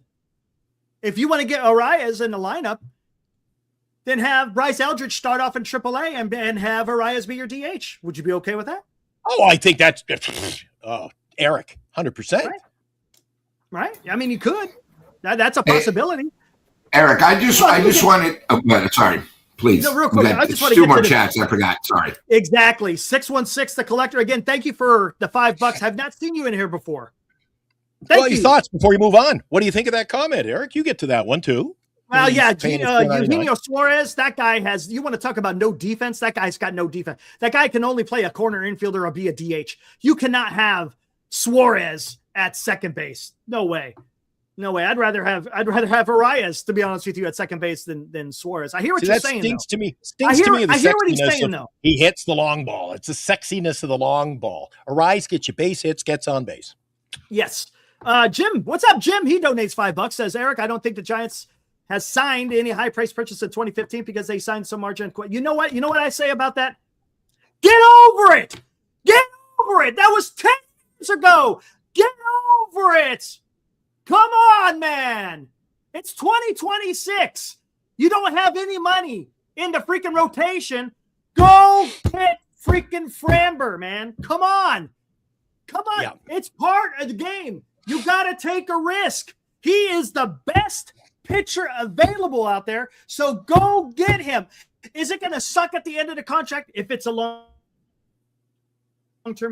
S3: If you want to get Arias in the lineup, then have Bryce Eldridge start off in AAA and have Arias be your DH. Would you be okay with that?
S4: Oh, I think that's Eric, 100%.
S3: Right? I mean, you could. That's a possibility.
S5: Eric, I just wanted. Oh, sorry, please.
S3: No, real quick. I just want to
S5: 2
S3: get
S5: more
S3: to
S5: chats. I forgot. Sorry.
S3: Exactly. 616, the collector. Again, thank you for the $5. I've not seen you in here before. Thank you.
S4: Your thoughts before you move on. What do you think of that comment, Eric? You get to that one too.
S3: Well, yeah, Eugenio Suarez, that guy has, you want to talk about no defense? That guy's got no defense. That guy can only play a corner infielder or be a DH. You cannot have Suarez at second base. No way. No way. I'd rather have Arias, to be honest with you, at second base than Suarez. I hear what you're saying.
S4: Stings to me.
S3: I hear what he's saying, though.
S4: He hits the long ball. It's the sexiness of the long ball. Arias gets you base hits, gets on base.
S3: Yes. Jim, what's up, Jim? He donates $5. Says, Eric, I don't think the Giants has signed any high price purchase in 2015 because they signed some margin. You know what? You know what I say about that? Get over it. Get over it. That was 10 years ago. Get over it. Come on, man. It's 2026. You don't have any money in the freaking rotation. Go get freaking Framber, man. Come on. Come on. Yeah. It's part of the game. You got to take a risk. He is the best pitcher available out there, so go get him. Is it going to suck at the end of the contract if it's a long-term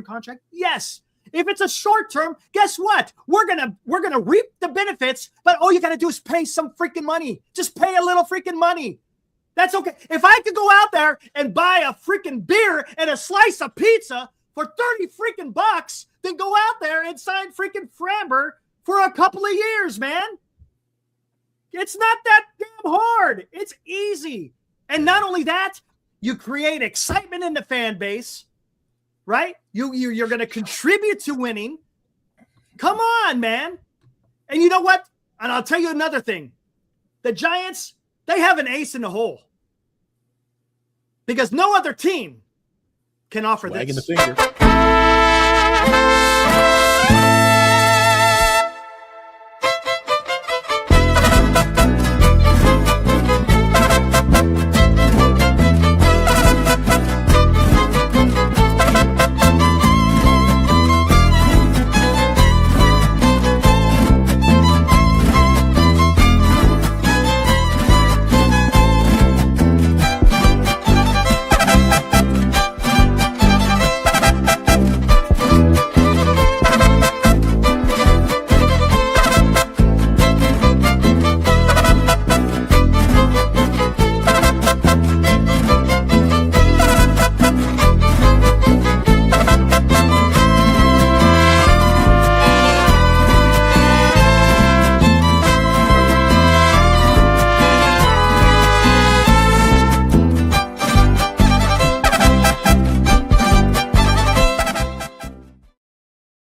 S3: contract? Yes. If it's a short-term, guess what? We're gonna reap the benefits, but all you got to do is pay some freaking money. Just pay a little freaking money. That's okay. If I could go out there and buy a freaking beer and a slice of pizza for 30 freaking bucks, then go out there and sign freaking Framber for a couple of years, man. It's not that damn hard. It's easy. And not only that, you create excitement in the fan base, right? You're going to contribute to winning. Come on, man. And you know what? And I'll tell you another thing. The Giants, they have an ace in the hole. Because no other team can offer
S4: Wagging
S3: this.
S4: the finger.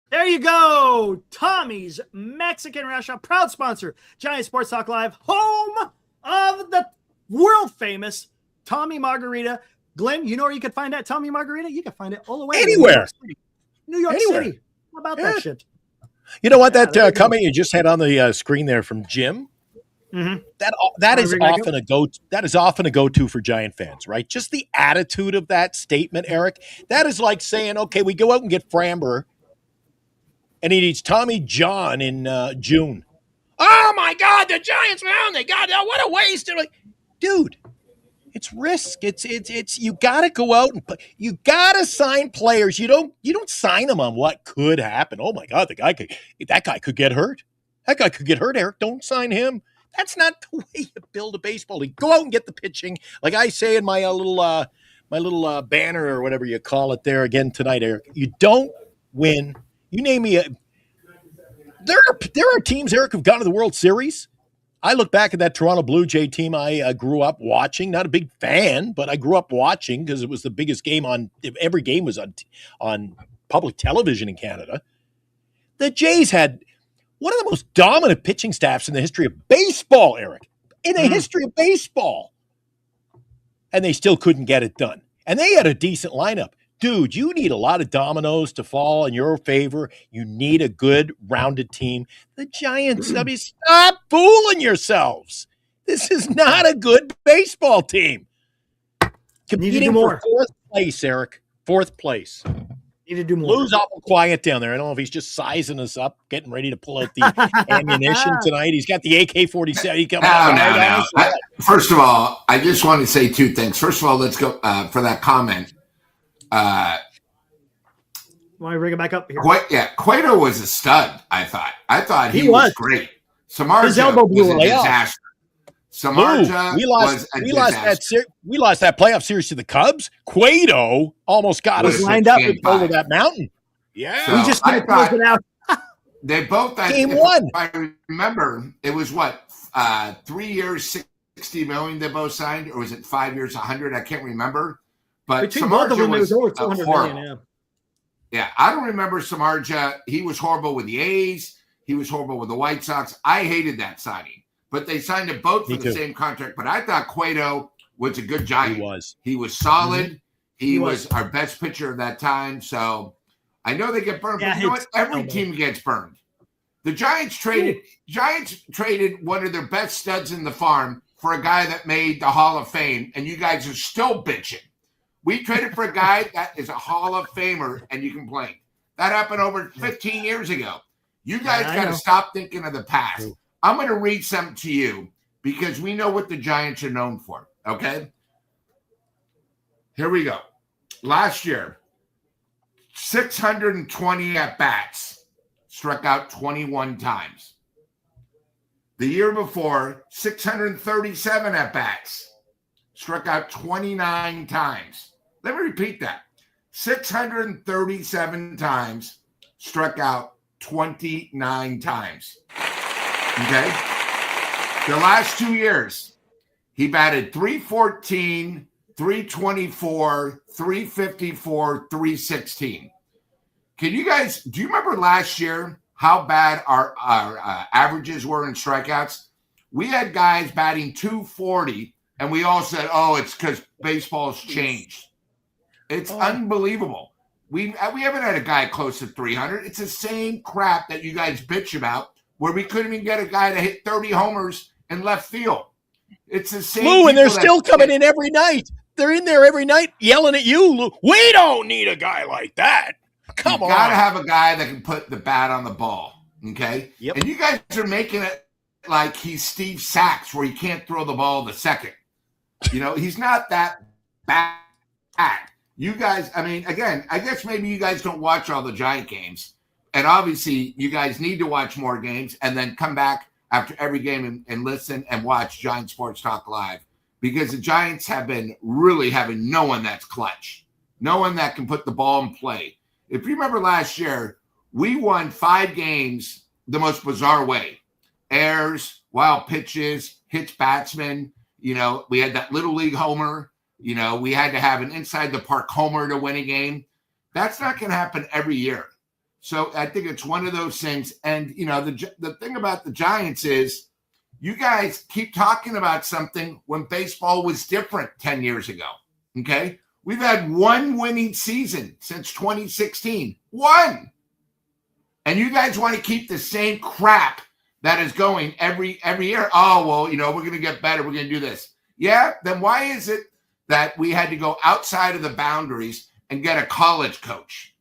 S3: There you go. Tommy's Mexican Restaurant, proud sponsor, Giant Sports Talk Live, home of the world famous Tommy Margarita. Glenn, you know where you can find that Tommy Margarita? You can find it all the way
S4: Anywhere.
S3: New York
S4: Anywhere.
S3: City. How about
S4: Yeah.
S3: that shit?
S4: You know what?
S3: Yeah, there you
S4: That
S3: go.
S4: comment you just had on the screen there from Jim.
S3: Mhm.
S4: That is
S3: Wanna bring
S4: often a go. That is often a go-to for Giant fans, right? Just the attitude of that statement, Eric. That is like saying, "Okay, we go out and get Framber, and he needs Tommy John in June." Oh my God, the Giants man! They got what a waste! They're like, dude, it's risk. It's you got to go out and you got to sign players. You don't sign them on what could happen. Oh my God, that guy could get hurt. That guy could get hurt, Eric. Don't sign him. That's not the way you build a baseball league. Go out and get the pitching. Like I say in my little banner or whatever you call it there again tonight, Eric. You don't win. You name me there are teams, Eric, who've gone to the World Series. I look back at that Toronto Blue Jay team I grew up watching. Not a big fan, but I grew up watching because it was the biggest game on. Every game was on public television in Canada. The Jays had one of the most dominant pitching staffs in the history of baseball, Eric. In the history of baseball. And they still couldn't get it done. And they had a decent lineup. Dude, you need a lot of dominoes to fall in your favor. You need a good, rounded team. The Giants, I mean, stop fooling yourselves. This is not a good baseball team. Competing
S3: more.
S4: for fourth place, Eric. Fourth place.
S3: Need to do more.
S4: Lou's awful quiet down there. I don't know if he's just sizing us up, getting ready to pull out the ammunition tonight. He's got the AK-47. He comes out
S5: No. First of all, I just want to say two things. First of all, let's go for that comment.
S3: Want to bring it back up here?
S5: Cueto was a stud, I thought. I thought he was great.
S3: His
S5: Samardzija
S3: elbow
S5: was
S3: blew
S5: a
S3: away.
S5: disaster. Samardzija
S4: we
S5: was a disaster.
S4: we lost that playoff series to the Cubs. Cueto almost got us
S3: lined up
S4: over that mountain. Yeah.
S5: So
S3: We just
S5: I
S3: couldn't close
S5: thought
S3: it out.
S5: they both
S4: Game
S5: if
S4: one.
S5: I remember, it was what 3 years, $60 million they both signed, or was it 5 years, 100? I can't remember. But
S3: Between both of them, it was over 200
S5: horrible.
S3: million.
S5: Yeah, I don't remember Samardzija. He was horrible with the A's. He was horrible with the White Sox. I hated that signing. But they signed them both for the same contract. But I thought Cueto was a good Giant. He was solid.
S3: Mm-hmm.
S5: He was our best pitcher of that time. So I know they get burned.
S3: Yeah,
S5: but you know what? Every team gets burned. The Giants traded one of their best studs in the farm for a guy that made the Hall of Fame, and you guys are still bitching. We traded for a guy that is a Hall of Famer, and you complain. That happened over 15 years ago. You guys got to stop thinking of the past. I'm going to read something to you because we know what the Giants are known for, okay? Here we go. Last year, 620 at-bats, struck out 21 times. The year before, 637 at-bats, struck out 29 times. Let me repeat that. 637 times, struck out 29 times. Okay? The last 2 years, he batted 314, 324, 354, 316. Do you remember last year how bad our averages were in strikeouts, we had guys batting 240, and we all said, "Oh, it's because baseball's changed." It's unbelievable. We haven't had a guy close to 300. It's the same crap that you guys bitch about, where we couldn't even get a guy to hit 30 homers in left field. It's the same.
S4: Lou, and they're still coming in every night. They're in there every night yelling at you, Lou. We don't need a guy like that. Come on.
S5: You got to have a guy that can put the bat on the ball, okay?
S4: Yep.
S5: And you guys are making it like he's Steve Sachs, where he can't throw the ball to second. He's not that bad. You guys, I mean, again, I guess maybe you guys don't watch all the Giant games. And obviously, you guys need to watch more games and then come back after every game and listen and watch Giant Sports Talk Live, because the Giants have been really having no one that's clutch, no one that can put the ball in play. If you remember last year, we won 5 games the most bizarre way. Errors, wild pitches, hits batsmen. We had that little league homer. We had to have an inside the park homer to win a game. That's not going to happen every year. So I think it's one of those things. And, the thing about the Giants is you guys keep talking about something when baseball was different 10 years ago. Okay. We've had one winning season since 2016. One. And you guys want to keep the same crap that is going every year. Oh, well, we're going to get better. We're going to do this. Yeah. Then why is it that we had to go outside of the boundaries and get a college coach?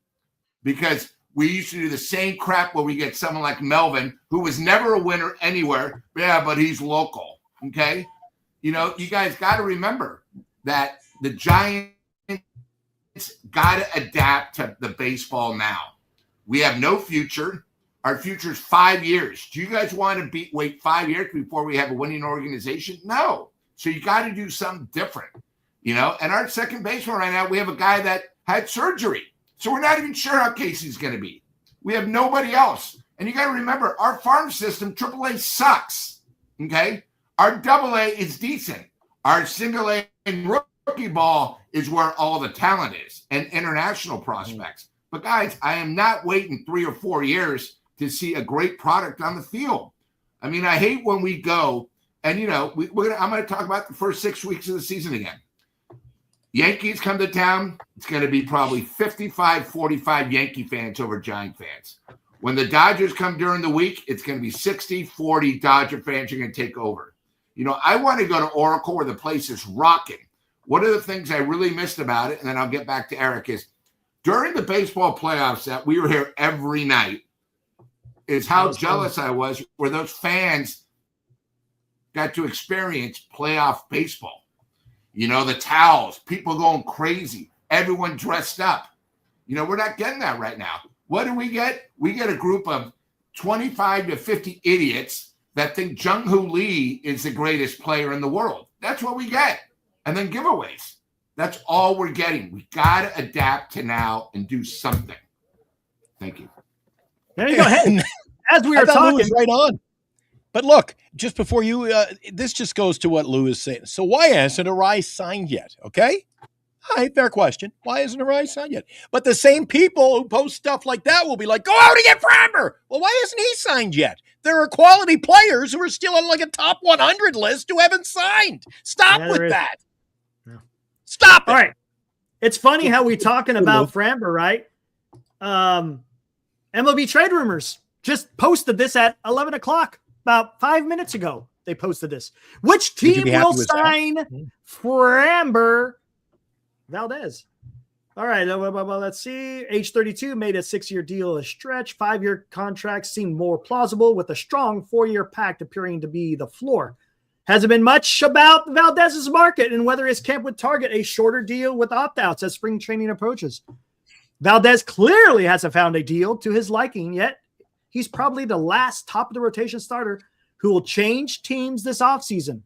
S5: Because we used to do the same crap where we get someone like Melvin, who was never a winner anywhere. Yeah, but he's local. Okay. You guys got to remember that the Giants got to adapt to the baseball now. We have no future. Our future is 5 years. Do you guys want to wait 5 years before we have a winning organization? No. So you got to do something different. And our second baseman right now, we have a guy that had surgery. So we're not even sure how Casey's going to be. We have nobody else. And you got to remember, our farm system, AAA, sucks. Okay? Our AA is decent. Our single A and rookie ball is where all the talent is, and international prospects. But guys, I am not waiting 3 or 4 years to see a great product on the field. I mean, I hate when we go and, I'm going to talk about the first 6 weeks of the season again. Yankees come to town, it's going to be probably 55-45 Yankee fans over Giant fans. When the Dodgers come during the week, it's going to be 60-40 Dodger fans are going to take over. I want to go to Oracle where the place is rocking. One of the things I really missed about it, and then I'll get back to Eric, is during the baseball playoffs that we were here every night, is how jealous I was where those fans got to experience playoff baseball. The towels, people going crazy, everyone dressed up. We're not getting that right now. What do we get? We get a group of 25 to 50 idiots that think Jung-Hoo Lee is the greatest player in the world. That's what we get. And then giveaways. That's all we're getting. We got to adapt to now and do something. Thank you.
S3: There you go. Hey, as we were talking.
S4: Lou is right on. But look, just before you, this just goes to what Lou is saying. So why hasn't Arise signed yet? Okay. All right, fair question. Why isn't Arise signed yet? But the same people who post stuff like that will be like, go out and get Framber. Well, why isn't he signed yet? There are quality players who are still on like a top 100 list who haven't signed. Stop with that.
S3: No.
S4: Stop it.
S3: All right. It's funny how we talking about Framber, right? MLB Trade Rumors just posted this at 11 o'clock about 5 minutes ago. They posted this. Which team will sign Framber Valdez? All right. Let's see. Age 32, made a 6-year deal a stretch. 5-year contracts seem more plausible, with a strong 4-year pact appearing to be the floor. Hasn't been much about Valdez's market and whether his camp would target a shorter deal with opt-outs as spring training approaches. Valdez clearly hasn't found a deal to his liking yet. He's probably the last top-of-the-rotation starter who will change teams this offseason.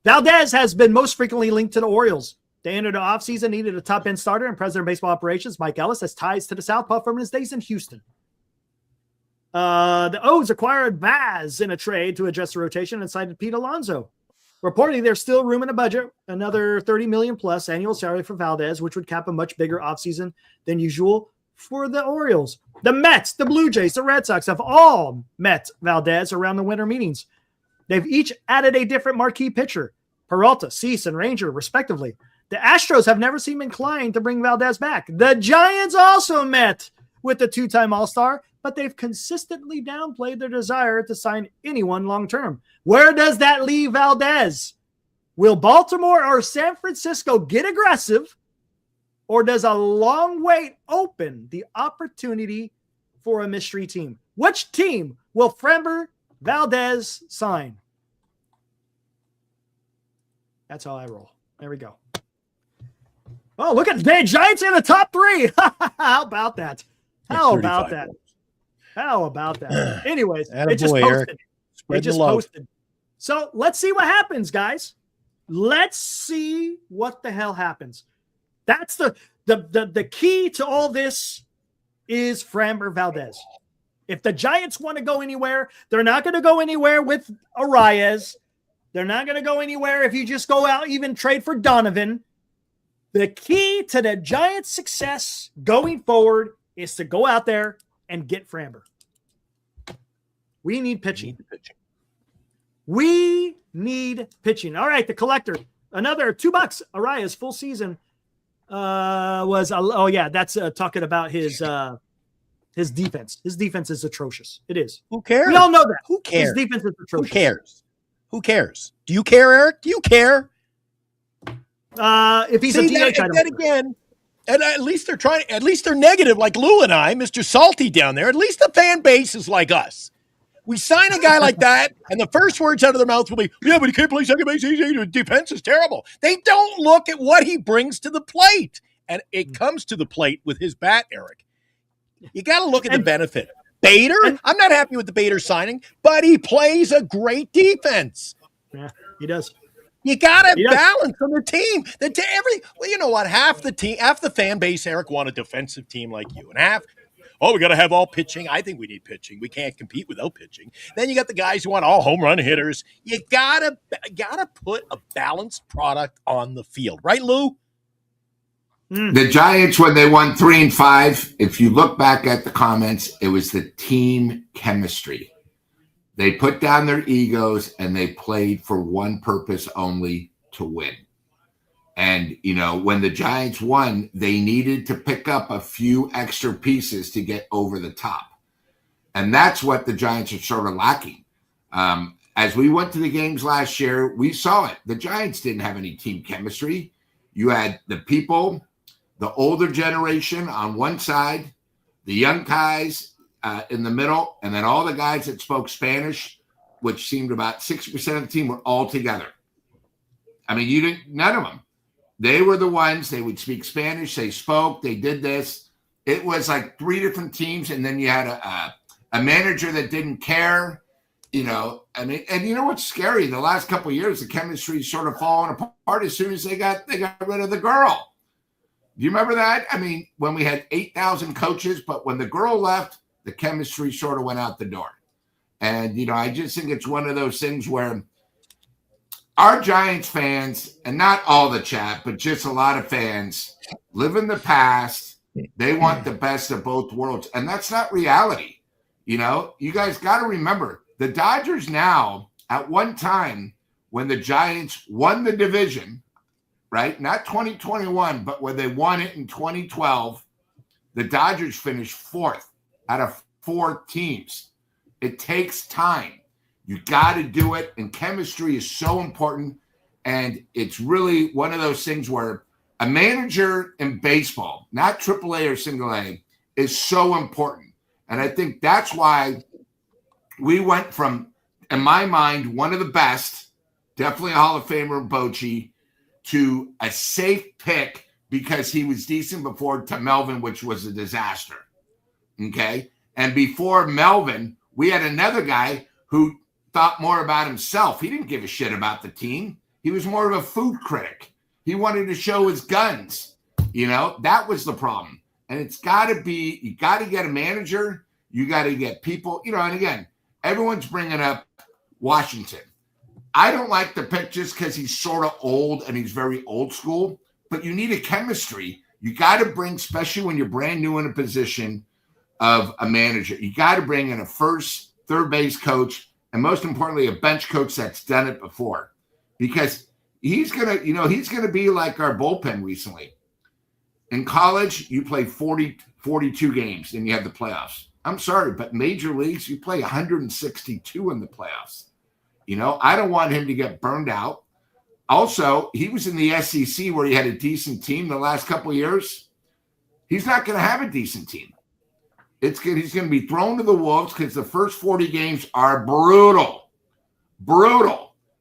S3: Valdez has been most frequently linked to the Orioles. They entered the offseason, needed a top-end starter, and President of Baseball Operations, Mike Ellis, has ties to the Southpaw from his days in Houston. The O's acquired Vaz in a trade to address the rotation and cited Pete Alonso. Reportedly, there's still room in the budget, another $30 million plus annual salary for Valdez, which would cap a much bigger offseason than usual for the Orioles. The Mets, the Blue Jays, the Red Sox have all met Valdez around the winter meetings. They've each added a different marquee pitcher, Peralta, Cease, and Ranger, respectively. The Astros have never seemed inclined to bring Valdez back. The Giants also met with the two-time All-Star, but they've consistently downplayed their desire to sign anyone long-term. Where does that leave Valdez? Will Baltimore or San Francisco get aggressive, or does a long wait open the opportunity for a mystery team? Which team will Framber Valdez sign? That's how I roll. There we go. Oh, look at the Giants in the top 3. How about that? How about that? How about that? Anyways, it just posted. It just posted. So let's see what happens, guys. Let's see what the hell happens. That's the key to all this is Framber Valdez. If the Giants want to go anywhere, they're not going to go anywhere with Arias. They're not going to go anywhere if you just go out, even trade for Donovan. The key to the Giants' success going forward is to go out there and get Framber. We need pitching. We need pitching. All right, the collector. Another $2. Arias full season was that's talking about his defense. His defense is atrocious. It is.
S4: Who cares?
S3: We all know that.
S4: Who cares?
S3: His defense is atrocious.
S4: Who cares? Who cares? Do you care, Eric? Do you care?
S3: If he's a DH, I don't
S4: again. And at least they're trying. At least they're negative, like Lou and I, Mr. Salty down there. At least the fan base is like us. We sign a guy like that, and the first words out of their mouth will be, "Yeah, but he can't play second base. His defense is terrible." They don't look at what he brings to the plate, and it comes to the plate with his bat, Eric. You got to look at the benefit. Bader, I'm not happy with the Bader signing, but he plays a great defense.
S3: Yeah, he does.
S4: You got to balance on the team. Well, you know what? Half the fan base, Eric, want a defensive team like you, and half, we got to have all pitching. I think we need pitching. We can't compete without pitching. Then you got the guys who want all home run hitters. You gotta put a balanced product on the field, right, Lou?
S5: The Giants, when they won 3 and 5, if you look back at the comments, it was the team chemistry. They put down their egos and they played for one purpose only, to win. And, when the Giants won, they needed to pick up a few extra pieces to get over the top. And that's what the Giants are sort of lacking. As we went to the games last year, we saw it. The Giants didn't have any team chemistry. You had the people, the older generation on one side, the young guys in the middle, and then all the guys that spoke Spanish, which seemed about 60% of the team, were all together. I mean, none of them. They were the ones, they would speak Spanish, they spoke, they did this. It was like 3 different teams, and then you had a manager that didn't care, and you know what's scary? The last couple of years, the chemistry sort of fallen apart as soon as they got rid of the girl. Do you remember that? I mean, when we had 8,000 coaches, but when the girl left, the chemistry sort of went out the door. And, I just think it's one of those things where our Giants fans, and not all the chat, but just a lot of fans, live in the past. They want the best of both worlds. And that's not reality. You guys got to remember, the Dodgers now, at one time, when the Giants won the division, right? Not 2021, but when they won it in 2012, the Dodgers finished 4th out of 4 teams. It takes time. You got to do it, and chemistry is so important, and it's really one of those things where a manager in baseball, not AAA or single A, is so important. And I think that's why we went from, in my mind, one of the best, definitely a Hall of Famer, Bochy, to a safe pick because he was decent before, to Melvin, which was a disaster. Okay? And before Melvin, we had another guy who thought more about himself. He didn't give a shit about the team. He was more of a food critic. He wanted to show his guns. That was the problem. And it's got to be, you got to get a manager. You got to get people, and again, everyone's bringing up Washington. I don't like the pick just because he's sort of old and he's very old school, but you need a chemistry. You got to bring, especially when you're brand new in a position of a manager, you got to bring in a first, third base coach, and most importantly, a bench coach that's done it before, because he's gonna be like our bullpen recently. In college, you play 42 games, and you have the playoffs. I'm sorry, but major leagues, you play 162 in the playoffs. I don't want him to get burned out. Also, he was in the SEC where he had a decent team the last couple of years. He's not going to have a decent team. He's going to be thrown to the wolves because the first 40 games are brutal.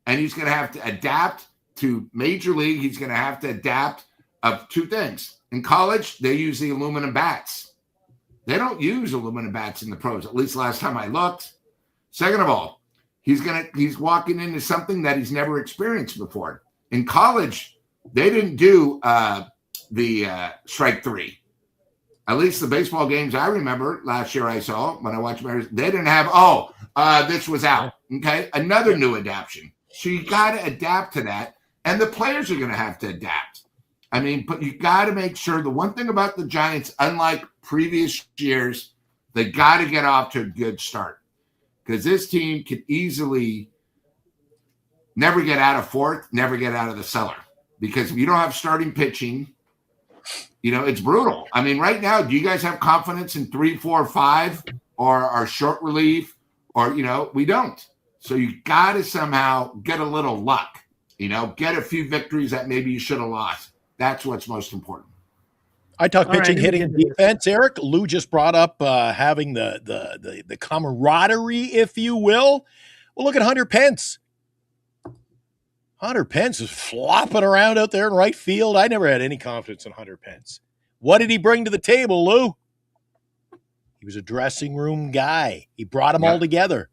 S5: And he's going to have to adapt to major league. He's going to have to adapt of two things. In college, they use the aluminum bats. They don't use aluminum bats in the pros, at least last time I looked. Second of all, he's walking into something that he's never experienced before. In college, they didn't do the strike three. At least the baseball games I remember last year I saw when I watched Mariners, they didn't have, this was out. Okay, another new adaptation. So you got to adapt to that, and the players are going to have to adapt. I mean, but you got to make sure. The one thing about the Giants, unlike previous years, they got to get off to a good start, because this team could easily never get out of fourth, never get out of the cellar, because if you don't have starting pitching, it's brutal. I mean, right now, do you guys have confidence in 3, 4, 5 or our short relief? Or, we don't. So you got to somehow get a little luck, get a few victories that maybe you should have lost. That's what's most important.
S4: I talk pitching, hitting, and defense. Eric, Lou just brought up having the camaraderie, if you will. Well, look at Hunter Pence. Hunter Pence is flopping around out there in right field. I never had any confidence in Hunter Pence. What did he bring to the table, Lou? He was a dressing room guy. He brought them all together.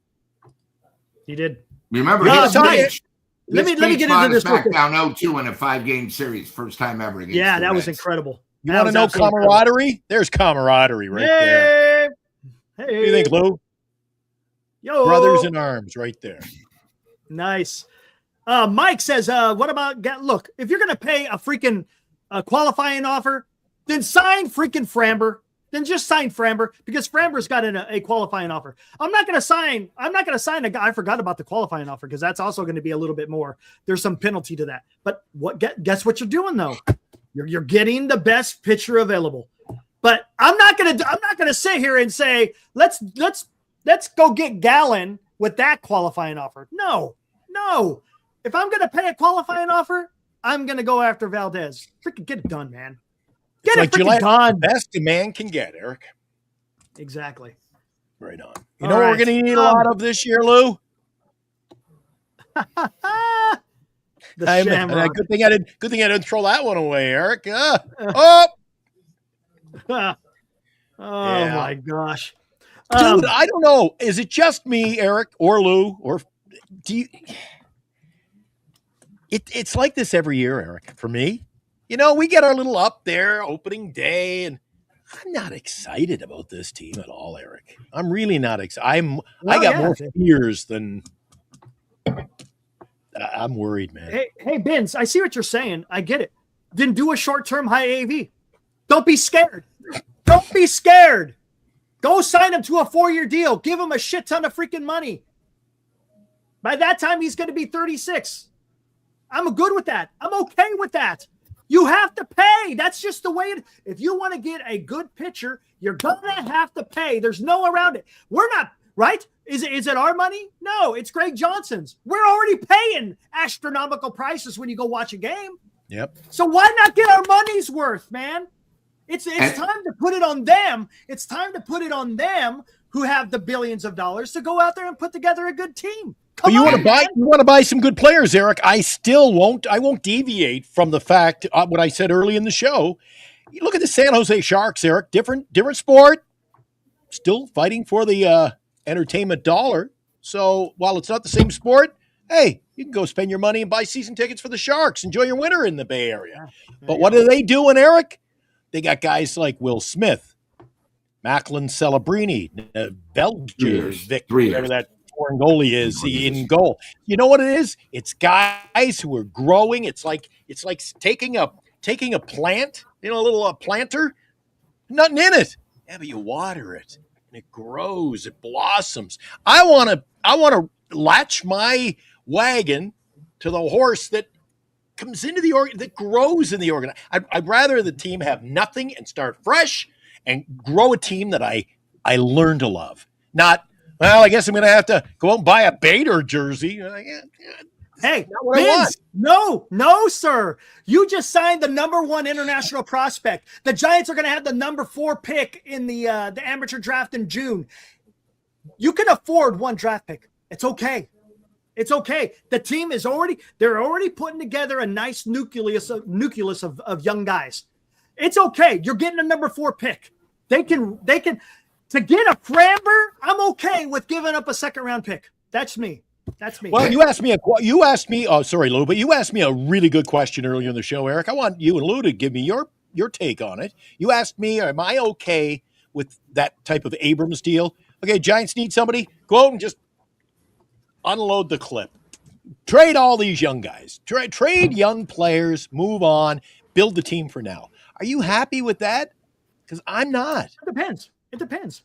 S3: He did.
S5: Remember,
S3: let me get into this.
S5: Back down 0-2 in a 5-game series, first time ever.
S3: Yeah, that was incredible.
S4: You want to know camaraderie? Incredible. There's camaraderie right there. Hey. What do you think, Lou?
S3: Yo,
S4: brothers in arms, right there.
S3: Nice. Mike says, "What about look? If you're going to pay a freaking qualifying offer, then sign freaking Framber. Then just sign Framber, because Framber's got a qualifying offer. I'm not going to sign a guy. I forgot about the qualifying offer, because that's also going to be a little bit more. There's some penalty to that. But guess what you're doing though? You're getting the best pitcher available. But I'm not going to sit here and say let's go get Gallen with that qualifying offer. No. If I'm going to pay a qualifying offer, I'm going to go after Valdez. Freaking get it done, man. Get it freaking done.
S4: Best a man can get, Eric.
S3: Exactly.
S4: Right on. You know what we're going to need a lot of this year, Lou?
S3: The Shamrock.
S4: Good thing I didn't throw that one away, Eric.
S3: My gosh.
S4: Dude, I don't know. Is it just me, Eric, or Lou, or do you? It's like this every year, Eric, for me. We get our little up there opening day, and I'm not excited about this team at all, Eric. I'm really not excited. I got more fears than I'm worried, man.
S3: Hey, Benz, I see what you're saying. I get it. Then do a short-term high AV. Don't be scared. Don't be scared. Go sign him to a 4-year deal. Give him a shit ton of freaking money. By that time, he's going to be 36. I'm good with that. I'm okay with that. You have to pay. That's just the way it. If you want to get a good pitcher, you're going to have to pay. There's no around it. We're not, right? Is it our money? No, it's Greg Johnson's. We're already paying astronomical prices when you go watch a game.
S4: Yep.
S3: So why not get our money's worth, man? It's time to put it on them. It's time to put it on them who have the billions of dollars to go out there and put together a good team.
S4: You want to buy some good players, Eric. I won't deviate from the fact what I said early in the show. You look at the San Jose Sharks, Eric. Different sport. Still fighting for the entertainment dollar. So while it's not the same sport, hey, you can go spend your money and buy season tickets for the Sharks. Enjoy your winter in the Bay Area. But what are they doing, Eric? They got guys like Will Smith, Macklin Celebrini, Belgier, Victor, whatever that foreign goalie is in goal. You know what it is? It's guys who are growing. It's like taking a taking a plant, a little planter, nothing in it. Yeah, but you water it and it grows, it blossoms. I want to latch my wagon to the horse that comes into the organ, that grows in the organ. I'd rather the team have nothing and start fresh and grow a team that I learn to love. Not, well, I guess I'm going to have to go out and buy a Bader jersey.
S3: Hey,
S4: not what I want.
S3: no, sir. You just signed the #1 international prospect. The Giants are going to have the #4 pick in the amateur draft in June. You can afford one draft pick. It's okay. It's okay. The team is they're already putting together a nice nucleus of young guys. It's okay. You're getting a #4 pick. They can to get a Framber. I'm okay with giving up a second-round pick. That's me.
S4: Well, you asked me. Oh, sorry, Lou, but you asked me a really good question earlier in the show, Eric. I want you and Lou to give me your take on it. You asked me, am I okay with that type of Abrams deal? Okay, Giants need somebody. Go out and just unload the clip. Trade all these young guys. Trade young players. Move on. Build the team for now. Are you happy with that? Because I'm not.
S3: It depends. It depends.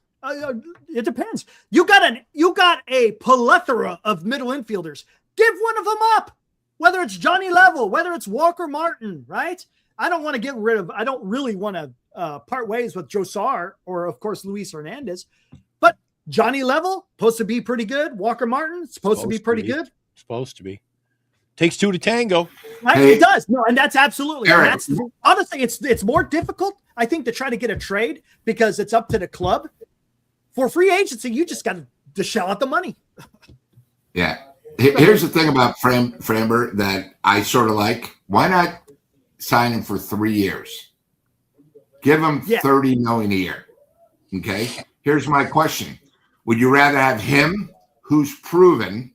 S3: You got a plethora of middle infielders. Give one of them up. Whether it's Johnny Level, whether it's Walker Martin, right? I don't really want to part ways with Joe Sarr or, of course, Luis Hernandez. But Johnny Level, supposed to be pretty good. Walker Martin, supposed to be pretty good.
S4: Supposed to be. Takes two to tango.
S3: Right?
S5: Hey,
S3: it does. No, and that's absolutely.
S5: Eric.
S3: Honestly, it's more difficult, I think, to try to get a trade because it's up to the club. For free agency, you just got to shell out the money.
S5: Yeah. Here's the thing about Framber that I sort of like. Why not sign him for 3 years? Give him $30 million a year. Okay. Here's my question: would you rather have him, who's proven,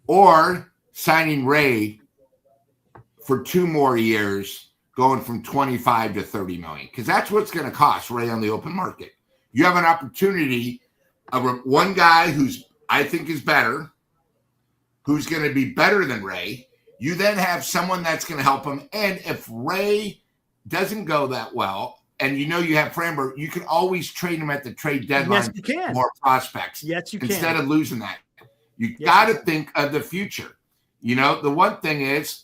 S5: or signing Ray for 2 more years, going from 25 to 30 million? Because that's what's going to cost Ray on the open market. You have an opportunity of one guy who's I think is better, who's going to be better than Ray. You then have someone that's going to help him. And if Ray doesn't go that well, and you have Framber, you can always trade him at the trade deadline.
S3: Yes, you can.
S5: For more prospects.
S3: Yes, you can.
S5: Instead of losing that. You got to think of the future. The one thing is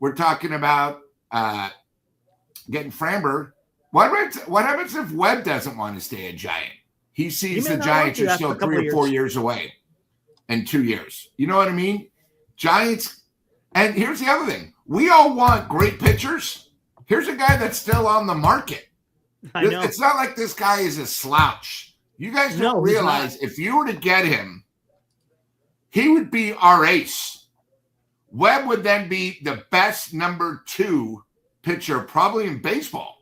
S5: we're talking about getting Framber. What happens if Webb doesn't want to stay a Giant? He sees the Giants are still 3 or 4 years away in 2 years. You know what I mean? Giants. And here's the other thing. We all want great pitchers. Here's a guy that's still on the market.
S3: I know.
S5: It's not like this guy is a slouch. You guys don't realize if you were to get him, he would be our ace. Webb would then be the best #2 pitcher probably in baseball.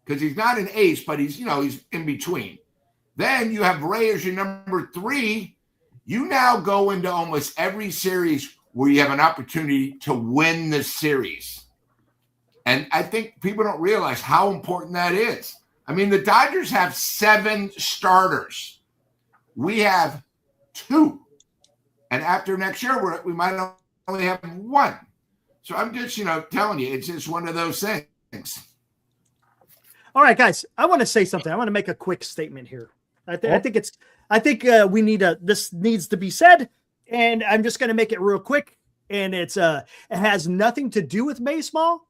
S5: Because he's not an ace, but he's in between. Then you have Ray as your #3. You now go into almost every series where you have an opportunity to win the series. And I think people don't realize how important that is. I mean, the Dodgers have 7 starters. We have 2. And after next year, we might only have 1. So I'm just, telling you, it's just one of those things.
S3: All right, guys, I want to say something. I want to make a quick statement here. I think this needs to be said, and I'm just going to make it real quick. And it has nothing to do with baseball,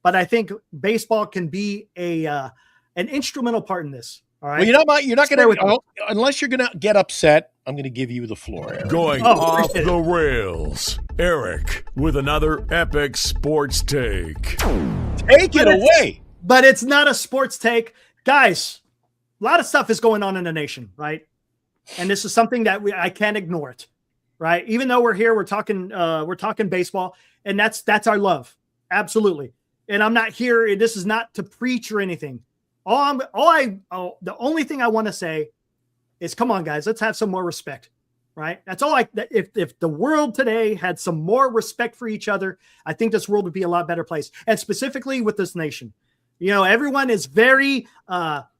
S3: but I think baseball can be an instrumental part in this. All right.
S4: Well, you're not going to, unless you're going to get upset. I'm going to give you the floor, Eric.
S1: Going off the rails, Eric with another epic sports take.
S4: Take it away.
S3: But it's not a sports take. Guys, a lot of stuff is going on in the nation, right? And this is something that I can't ignore it, right? Even though we're here, we're talking baseball, and that's our love. Absolutely. And I'm not here. This is not to preach or anything. The only thing I want to say is, come on, guys, let's have some more respect, right? That's all. If the world today had some more respect for each other, I think this world would be a lot better place. And specifically with this nation, everyone is very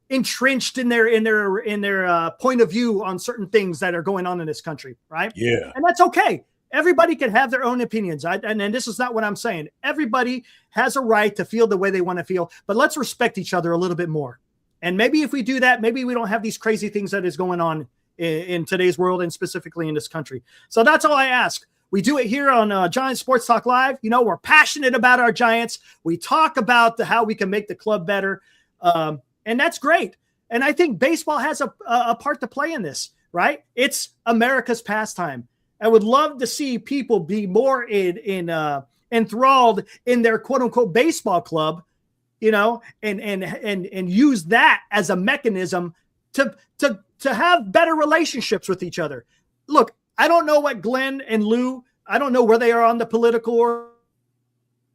S3: entrenched in their point of view on certain things that are going on in this country, right?
S4: Yeah,
S3: and that's okay. everybody can have their own opinions. And this is not what I'm saying. Everybody has a right to feel the way they want to feel, but let's respect each other a little bit more. And maybe if we do that, maybe we don't have these crazy things that is going on in today's world and specifically in this country. So that's all I ask. We do it here on Giants Sports Talk Live. You know, we're passionate about our Giants. We talk about how we can make the club better. And that's great. And I think baseball has a part to play in this, right? It's America's pastime. I would love to see people be more enthralled in their quote unquote baseball club, you know, and use that as a mechanism to have better relationships with each other. Look, I don't know what Glenn and Lou, I don't know where they are on the political or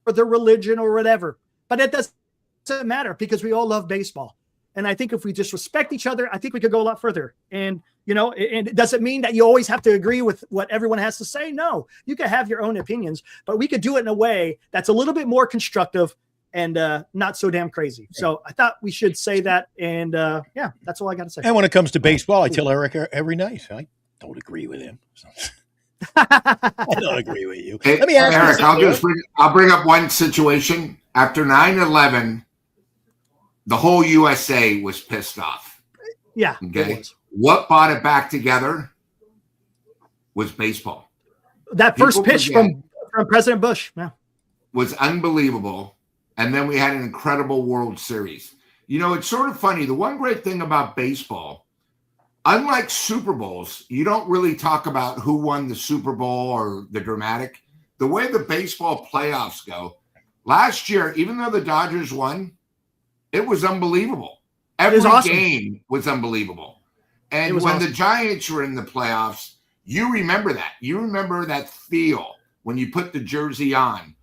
S3: the religion or whatever, but it doesn't matter because we all love baseball. And I think if we just respect each other, I think we could go a lot further. And, you know, and it doesn't mean that you always have to agree with what everyone has to say. No, you can have your own opinions, but we could do it in a way that's a little bit more constructive and not so damn crazy. So I thought we should say that. And yeah, that's all I got to say.
S4: And when it comes to baseball, I tell Eric every night, I don't agree with him. I don't agree with you.
S5: Hey,
S4: Let me ask
S5: Eric, I'll bring up one situation. After 9/11, the whole USA was pissed off.
S3: Yeah.
S5: Okay. What brought it back together was baseball.
S3: That first pitch from President Bush
S5: was unbelievable. And then we had an incredible World Series. You know, it's sort of funny. The one great thing about baseball, unlike Super Bowls, you don't really talk about who won the Super Bowl or the dramatic. The way the baseball playoffs go, last year, even though the Dodgers won, it was unbelievable. Every game was unbelievable. And when the Giants were in the playoffs, you remember that. You remember that feel when you put the jersey on,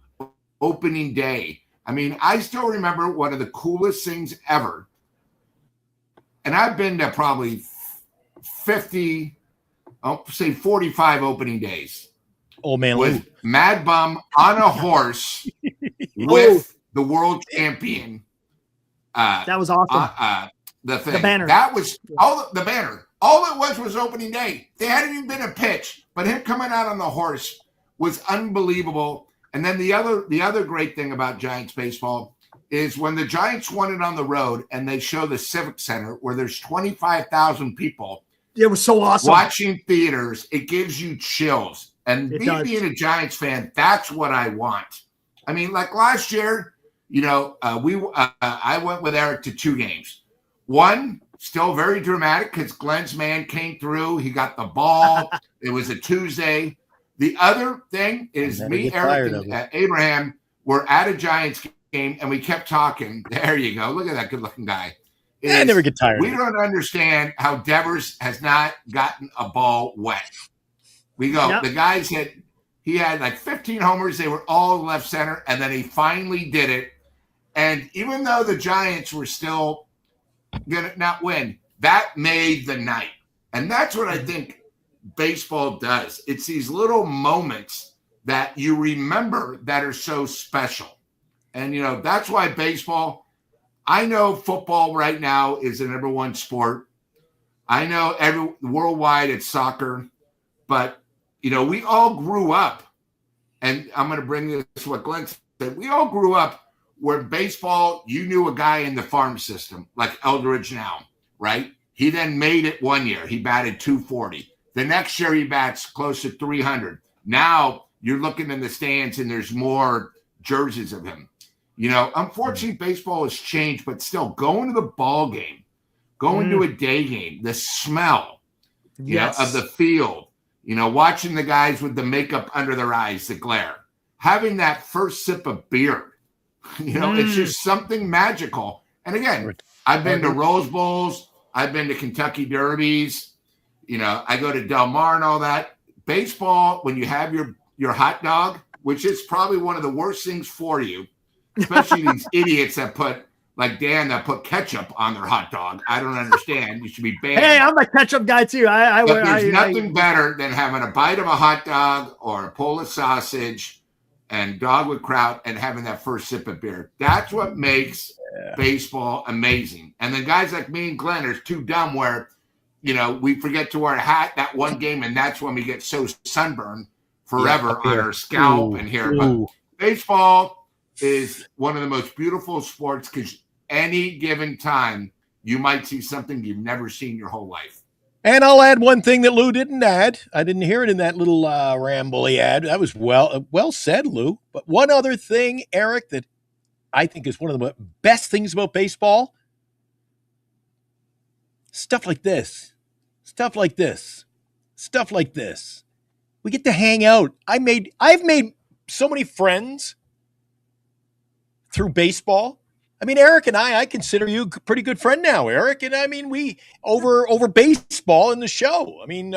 S5: opening day. I mean, I still remember one of the coolest things ever. And I've been to probably 45 opening days.
S4: Oh, man.
S5: With Mad Bum on a horse with the world champion.
S3: That was awesome.
S5: The thing.
S3: The banner.
S5: That was the banner. All it was opening day. They hadn't even been a pitch, but him coming out on the horse was unbelievable. And then the other great thing about Giants baseball is when the Giants won it on the road and they show the Civic Center where there's 25,000 people.
S3: It was so awesome.
S5: Watching theaters, it gives you chills. And me being a Giants fan, that's what I want. I mean, like last year, you know, I went with Eric to 2 games. One, still very dramatic because Glenn's man came through. He got the ball. It was a Tuesday. The other thing is me, Eric, and Abraham were at a Giants game, and we kept talking. There you go. Look at that good-looking guy.
S4: I never get tired.
S5: We don't understand how Devers has not gotten a ball wet. We go, the guys he had like 15 homers. They were all left center, and then he finally did it. And even though the Giants were still going to not win, that made the night. And that's what I think baseball does. It's these little moments that you remember that are so special. And, you know, that's why baseball, I know football right now is the number one sport. I know worldwide it's soccer, but, you know, we all grew up, and I'm going to bring this to what Glenn said. We all grew up where baseball, you knew a guy in the farm system, like Eldridge now, right? He then made it one year. He batted 240. The next year he bats close to 300. Now you're looking in the stands and there's more jerseys of him. You know, unfortunately, baseball has changed, but still going to the ball game, going to a day game, the smell of the field, you know, watching the guys with the makeup under their eyes, the glare, having that first sip of beer, you know, it's just something magical. And again, I've been to Rose Bowls. I've been to Kentucky Derbies. You know, I go to Del Mar and all that. Baseball, when you have your hot dog, which is probably one of the worst things for you, especially these idiots that put, like Dan, that put ketchup on their hot dog. I don't understand. You should be banned.
S3: Hey, I'm a ketchup guy too.
S5: But there's nothing better than having a bite of a hot dog or a Polish sausage and dog with kraut and having that first sip of beer. That's what makes baseball amazing. And then guys like me and Glenn are too dumb where, you know, we forget to wear a hat that one game, and that's when we get so sunburned forever
S4: up
S5: on
S4: here.
S5: her scalp
S4: Ooh,
S5: and hair.
S4: ooh.
S5: But baseball is one of the most beautiful sports because any given time you might see something you've never seen your whole life.
S4: And I'll add one thing that Lou didn't add. I didn't hear it in that little ramble he had. That was well said, Lou. But one other thing, Eric, that I think is one of the best things about baseball, stuff like this. Stuff like this. Stuff like this. We get to hang out. I've made so many friends through baseball. I mean, Eric and I consider you a pretty good friend now, Eric. And I mean, we over baseball in the show. I mean,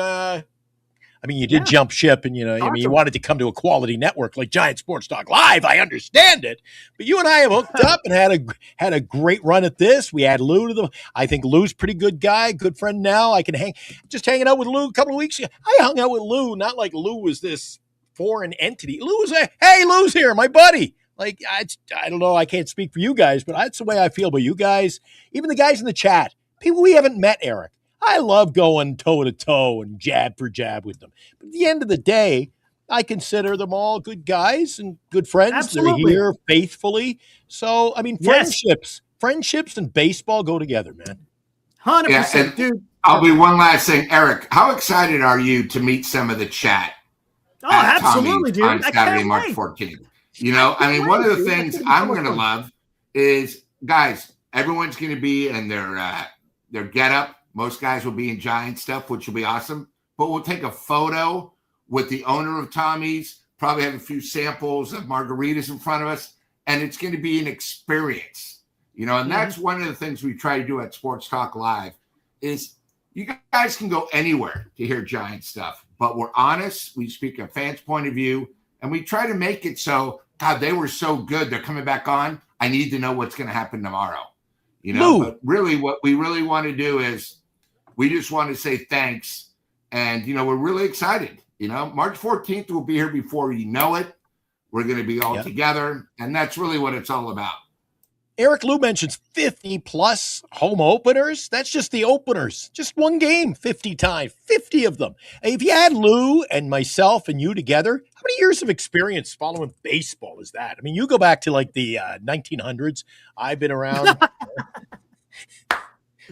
S4: you did jump ship, and you wanted to come to a quality network like Giant Sports Talk Live. I understand it, but you and I have hooked up and had a great run at this. We had Lou to the. I think Lou's a pretty good guy, good friend now. I can hanging out with Lou a couple of weeks ago. I hung out with Lou, not like Lou was this foreign entity. Lou was hey, Lou's here, my buddy. Like, I don't know, I can't speak for you guys, but that's the way I feel about you guys. Even the guys in the chat, people we haven't met, Eric. I love going toe-to-toe and jab for jab with them. But at the end of the day, I consider them all good guys and good friends.
S3: Absolutely.
S4: They're here faithfully. So, I mean, friendships and baseball go together, man.
S3: 100%, dude.
S5: I'll be one last thing, Eric. How excited are you to meet some of the chat?
S3: Oh, absolutely, dude.
S5: On Saturday, March 14th. I mean, one of the things I'm going to love is, guys, everyone's going to be in their getup. Most guys will be in Giant stuff, which will be awesome. But we'll take a photo with the owner of Tommy's, probably have a few samples of margaritas in front of us, and it's going to be an experience. And that's one of the things we try to do at Sports Talk Live is you guys can go anywhere to hear Giant stuff, but we're honest. We speak a fan's point of view, and we try to make it so, God, they were so good. They're coming back on. I need to know what's going to happen tomorrow. But really what we really want to do is we just want to say thanks. And, we're really excited. March 14th will be here before you know it. We're going to be all together. And that's really what it's all about.
S4: Eric, Lou mentions 50 plus home openers. That's just the openers. Just one game, 50 times, 50 of them. If you had Lou and myself and you together, how many years of experience following baseball is that? I mean, you go back to like the 1900s. I've been around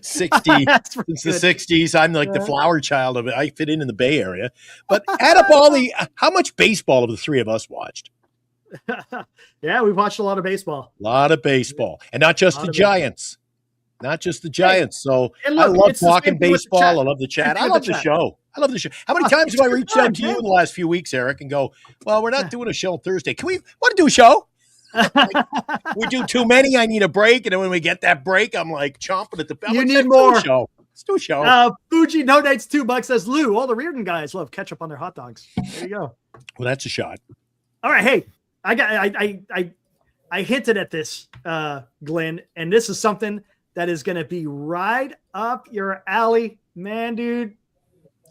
S4: 60 since the 60s. I'm like the flower child of it. I fit in the Bay Area. But add up how much baseball have the three of us watched?
S3: Yeah, we've watched a lot of baseball.
S4: A lot of baseball. And not just the Giants. Not just the Giants. So
S3: look,
S4: I love talking baseball. I love the chat. I love the show. How many times have I reached out to you in the last few weeks, Eric, and go, well, we're not doing a show Thursday. Want to do a show? We do too many. I need a break. And then when we get that break, I'm like chomping at the bell.
S3: You need more.
S4: Let's do a show.
S3: Fuji donates $2, says, Lou, all the Reardon guys love ketchup on their hot dogs. There you go.
S4: Well, that's a shot.
S3: All right. Hey, I hinted at this, Glenn, and this is something that is going to be right up your alley, man, dude.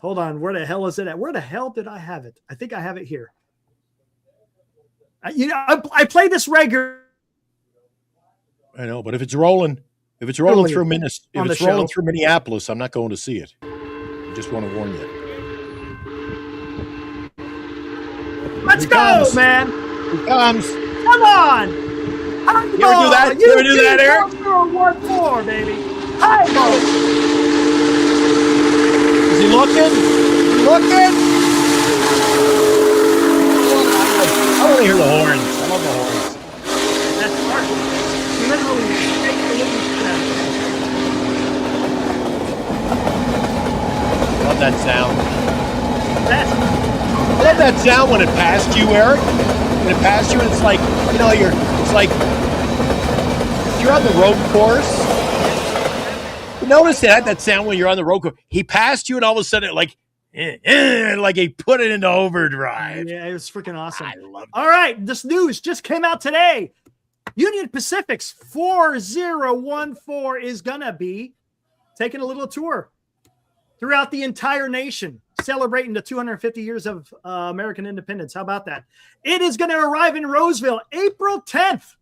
S3: Hold on. Where the hell is it at? Where the hell did I have it? I think I have it here. I play this regular.
S4: I know, but if it's rolling through through Minneapolis, I'm not going to see it. I just want to warn you.
S3: Let's go, man.
S4: Here comes.
S3: Come on.
S4: You ever do that? You ever do that, Eric?
S3: 014, baby. Hi, Mo.
S4: Is he looking? I want to hear the horns. I love the horns.
S3: That's hard. Literally, take the living step.
S4: Love that sound. I love that sound when it passed you, Eric. When it passed you, and it's like, it's like you're on the road course. You notice that sound when you're on the road course. He passed you, and all of a sudden, like he put it into overdrive.
S3: Yeah, it was freaking awesome.
S4: I love it.
S3: All right, this news just came out today. Union Pacific's 4014 is gonna be taking a little tour throughout the entire nation, celebrating the 250 years of American independence. How about that? It is going to arrive in Roseville April 10th.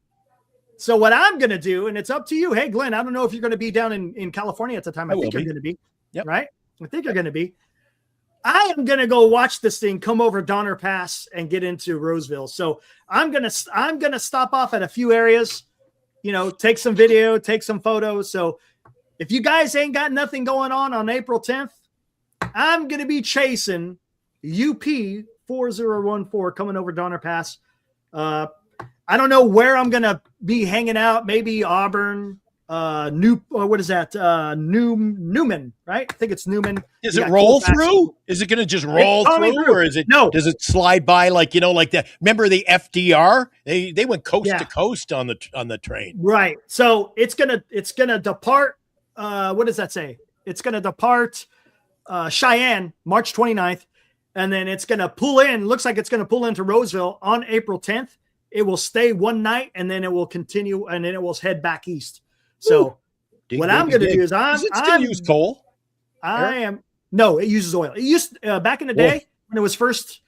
S3: So what I'm going to do, and it's up to you. Hey, Glenn, I don't know if you're going to be down in California at the time. I think you're going to be.
S4: Yep.
S3: Right? I think you're going to be. I am gonna go watch this thing come over Donner Pass and get into Roseville. So I'm gonna stop off at a few areas, take some video, take some photos. So if you guys ain't got nothing going on April 10th, I'm gonna be chasing UP 4014 coming over Donner Pass. I don't know where I'm gonna be hanging out. Maybe Auburn. Newman, right? I think it's Newman.
S4: Does it roll through? Is it going to just roll through, or is it?
S3: No.
S4: Does it slide by like that? Remember the FDR? They went coast to coast on the train.
S3: Right. So it's gonna depart. What does that say? It's gonna depart Cheyenne March 29th, and then it's gonna pull in. Looks like it's gonna pull into Roseville on April 10th. It will stay one night, and then it will continue, and then it will head back east. So what I'm going to do is
S4: Does it still use coal?
S3: No, it uses oil. It used back in the day when it was first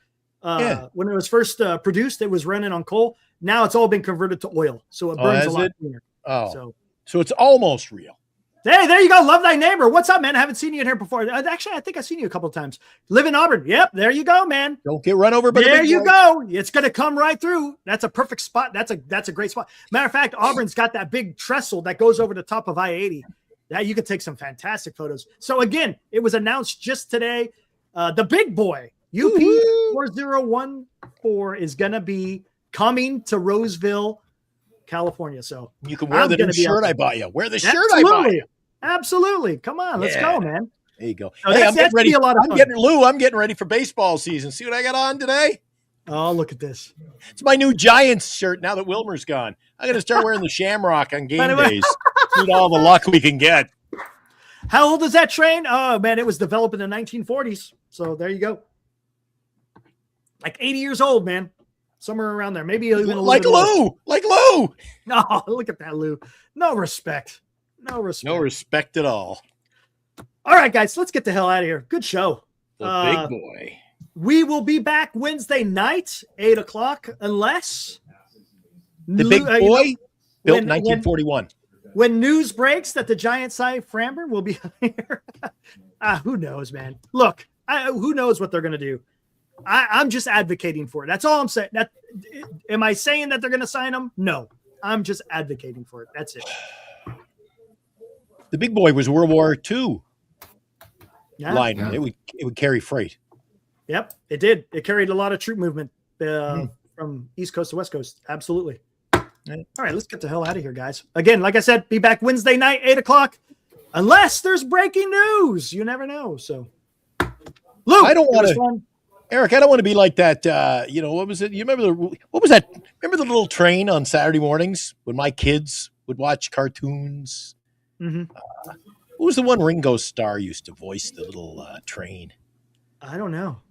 S3: produced, it was running on coal. Now it's all been converted to oil, so it burns a lot cleaner.
S4: Oh, so it's almost real.
S3: Hey, there you go. Love thy neighbor. What's up, man? I haven't seen you in here before. Actually, I think I've seen you a couple of times. Live in Auburn. Yep, there you go, man.
S4: Don't get run over by
S3: there
S4: the
S3: you go. It's going to come right through. That's a perfect spot. That's a great spot. Matter of fact, Auburn's got that big trestle that goes over the top of I-80. Yeah, you could take some fantastic photos. So again, it was announced just today. The big boy, UP 4014, is going to be coming to Roseville, California. So
S4: you can wear the new shirt I bought you. Wear the shirt I bought you.
S3: Absolutely. Come on, let's go, man.
S4: There you go.
S3: So
S4: hey, I'm getting ready.
S3: I'm
S4: getting ready for baseball season. See what I got on today?
S3: Oh, look at this.
S4: It's my new Giants shirt now that Wilmer's gone. I'm going to start wearing the Shamrock on game days. Need all the luck we can get.
S3: How old is that train? Oh, man, it was developed in the 1940s. So there you go. Like 80 years old, man. Somewhere around there. Maybe even a little
S4: Lou. Like Lou.
S3: No, look at that, Lou. No respect. No respect
S4: at all.
S3: All right, guys, let's get the hell out of here. Good show.
S4: The big boy.
S3: We will be back Wednesday night, 8:00, unless
S4: the big boy built 1941.
S3: When news breaks that the Giants side Framber will be here. Who knows, man? Look, who knows what they're going to do? I'm just advocating for it. That's all I'm saying. Am I saying that they're going to sign him? No, I'm just advocating for it. That's it.
S4: The big boy was World War II lineman.
S5: Yeah.
S4: It would carry freight.
S3: Yep, it did. It carried a lot of troop movement from East Coast to West Coast. Absolutely. All right, let's get the hell out of here, guys. Again, like I said, be back Wednesday night, 8:00, unless there's breaking news. You never know. So, Luke,
S4: I don't want to. Eric, I don't want to be like that. What was it? You remember what was that? Remember the little train on Saturday mornings when my kids would watch cartoons?
S3: Mm-hmm.
S4: Who was the one Ringo Starr used to voice the little train?
S3: I don't know.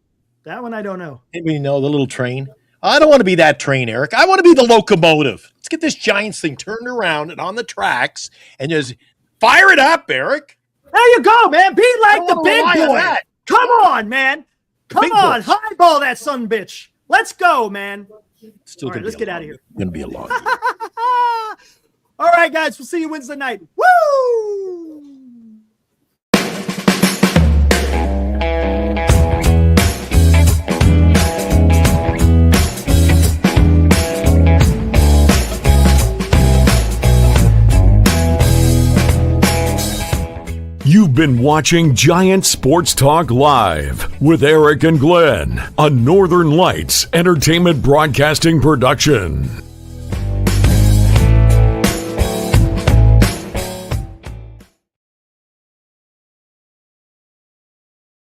S3: That one I don't know.
S4: Anybody know the little train? I don't want to be that train, Eric. I want to be the locomotive. Let's get this Giants thing turned around and on the tracks and just fire it up, Eric.
S3: There you go, man. Be like the big boy. Come on, man. Come on. Highball that son bitch. Let's go, man.
S4: Still
S3: all right, let's get out of here.
S4: It's going to be a long
S3: All right, guys. We'll see you Wednesday night. Woo!
S1: You've been watching Giant Sports Talk Live with Eric and Glenn, a Northern Lights Entertainment Broadcasting production.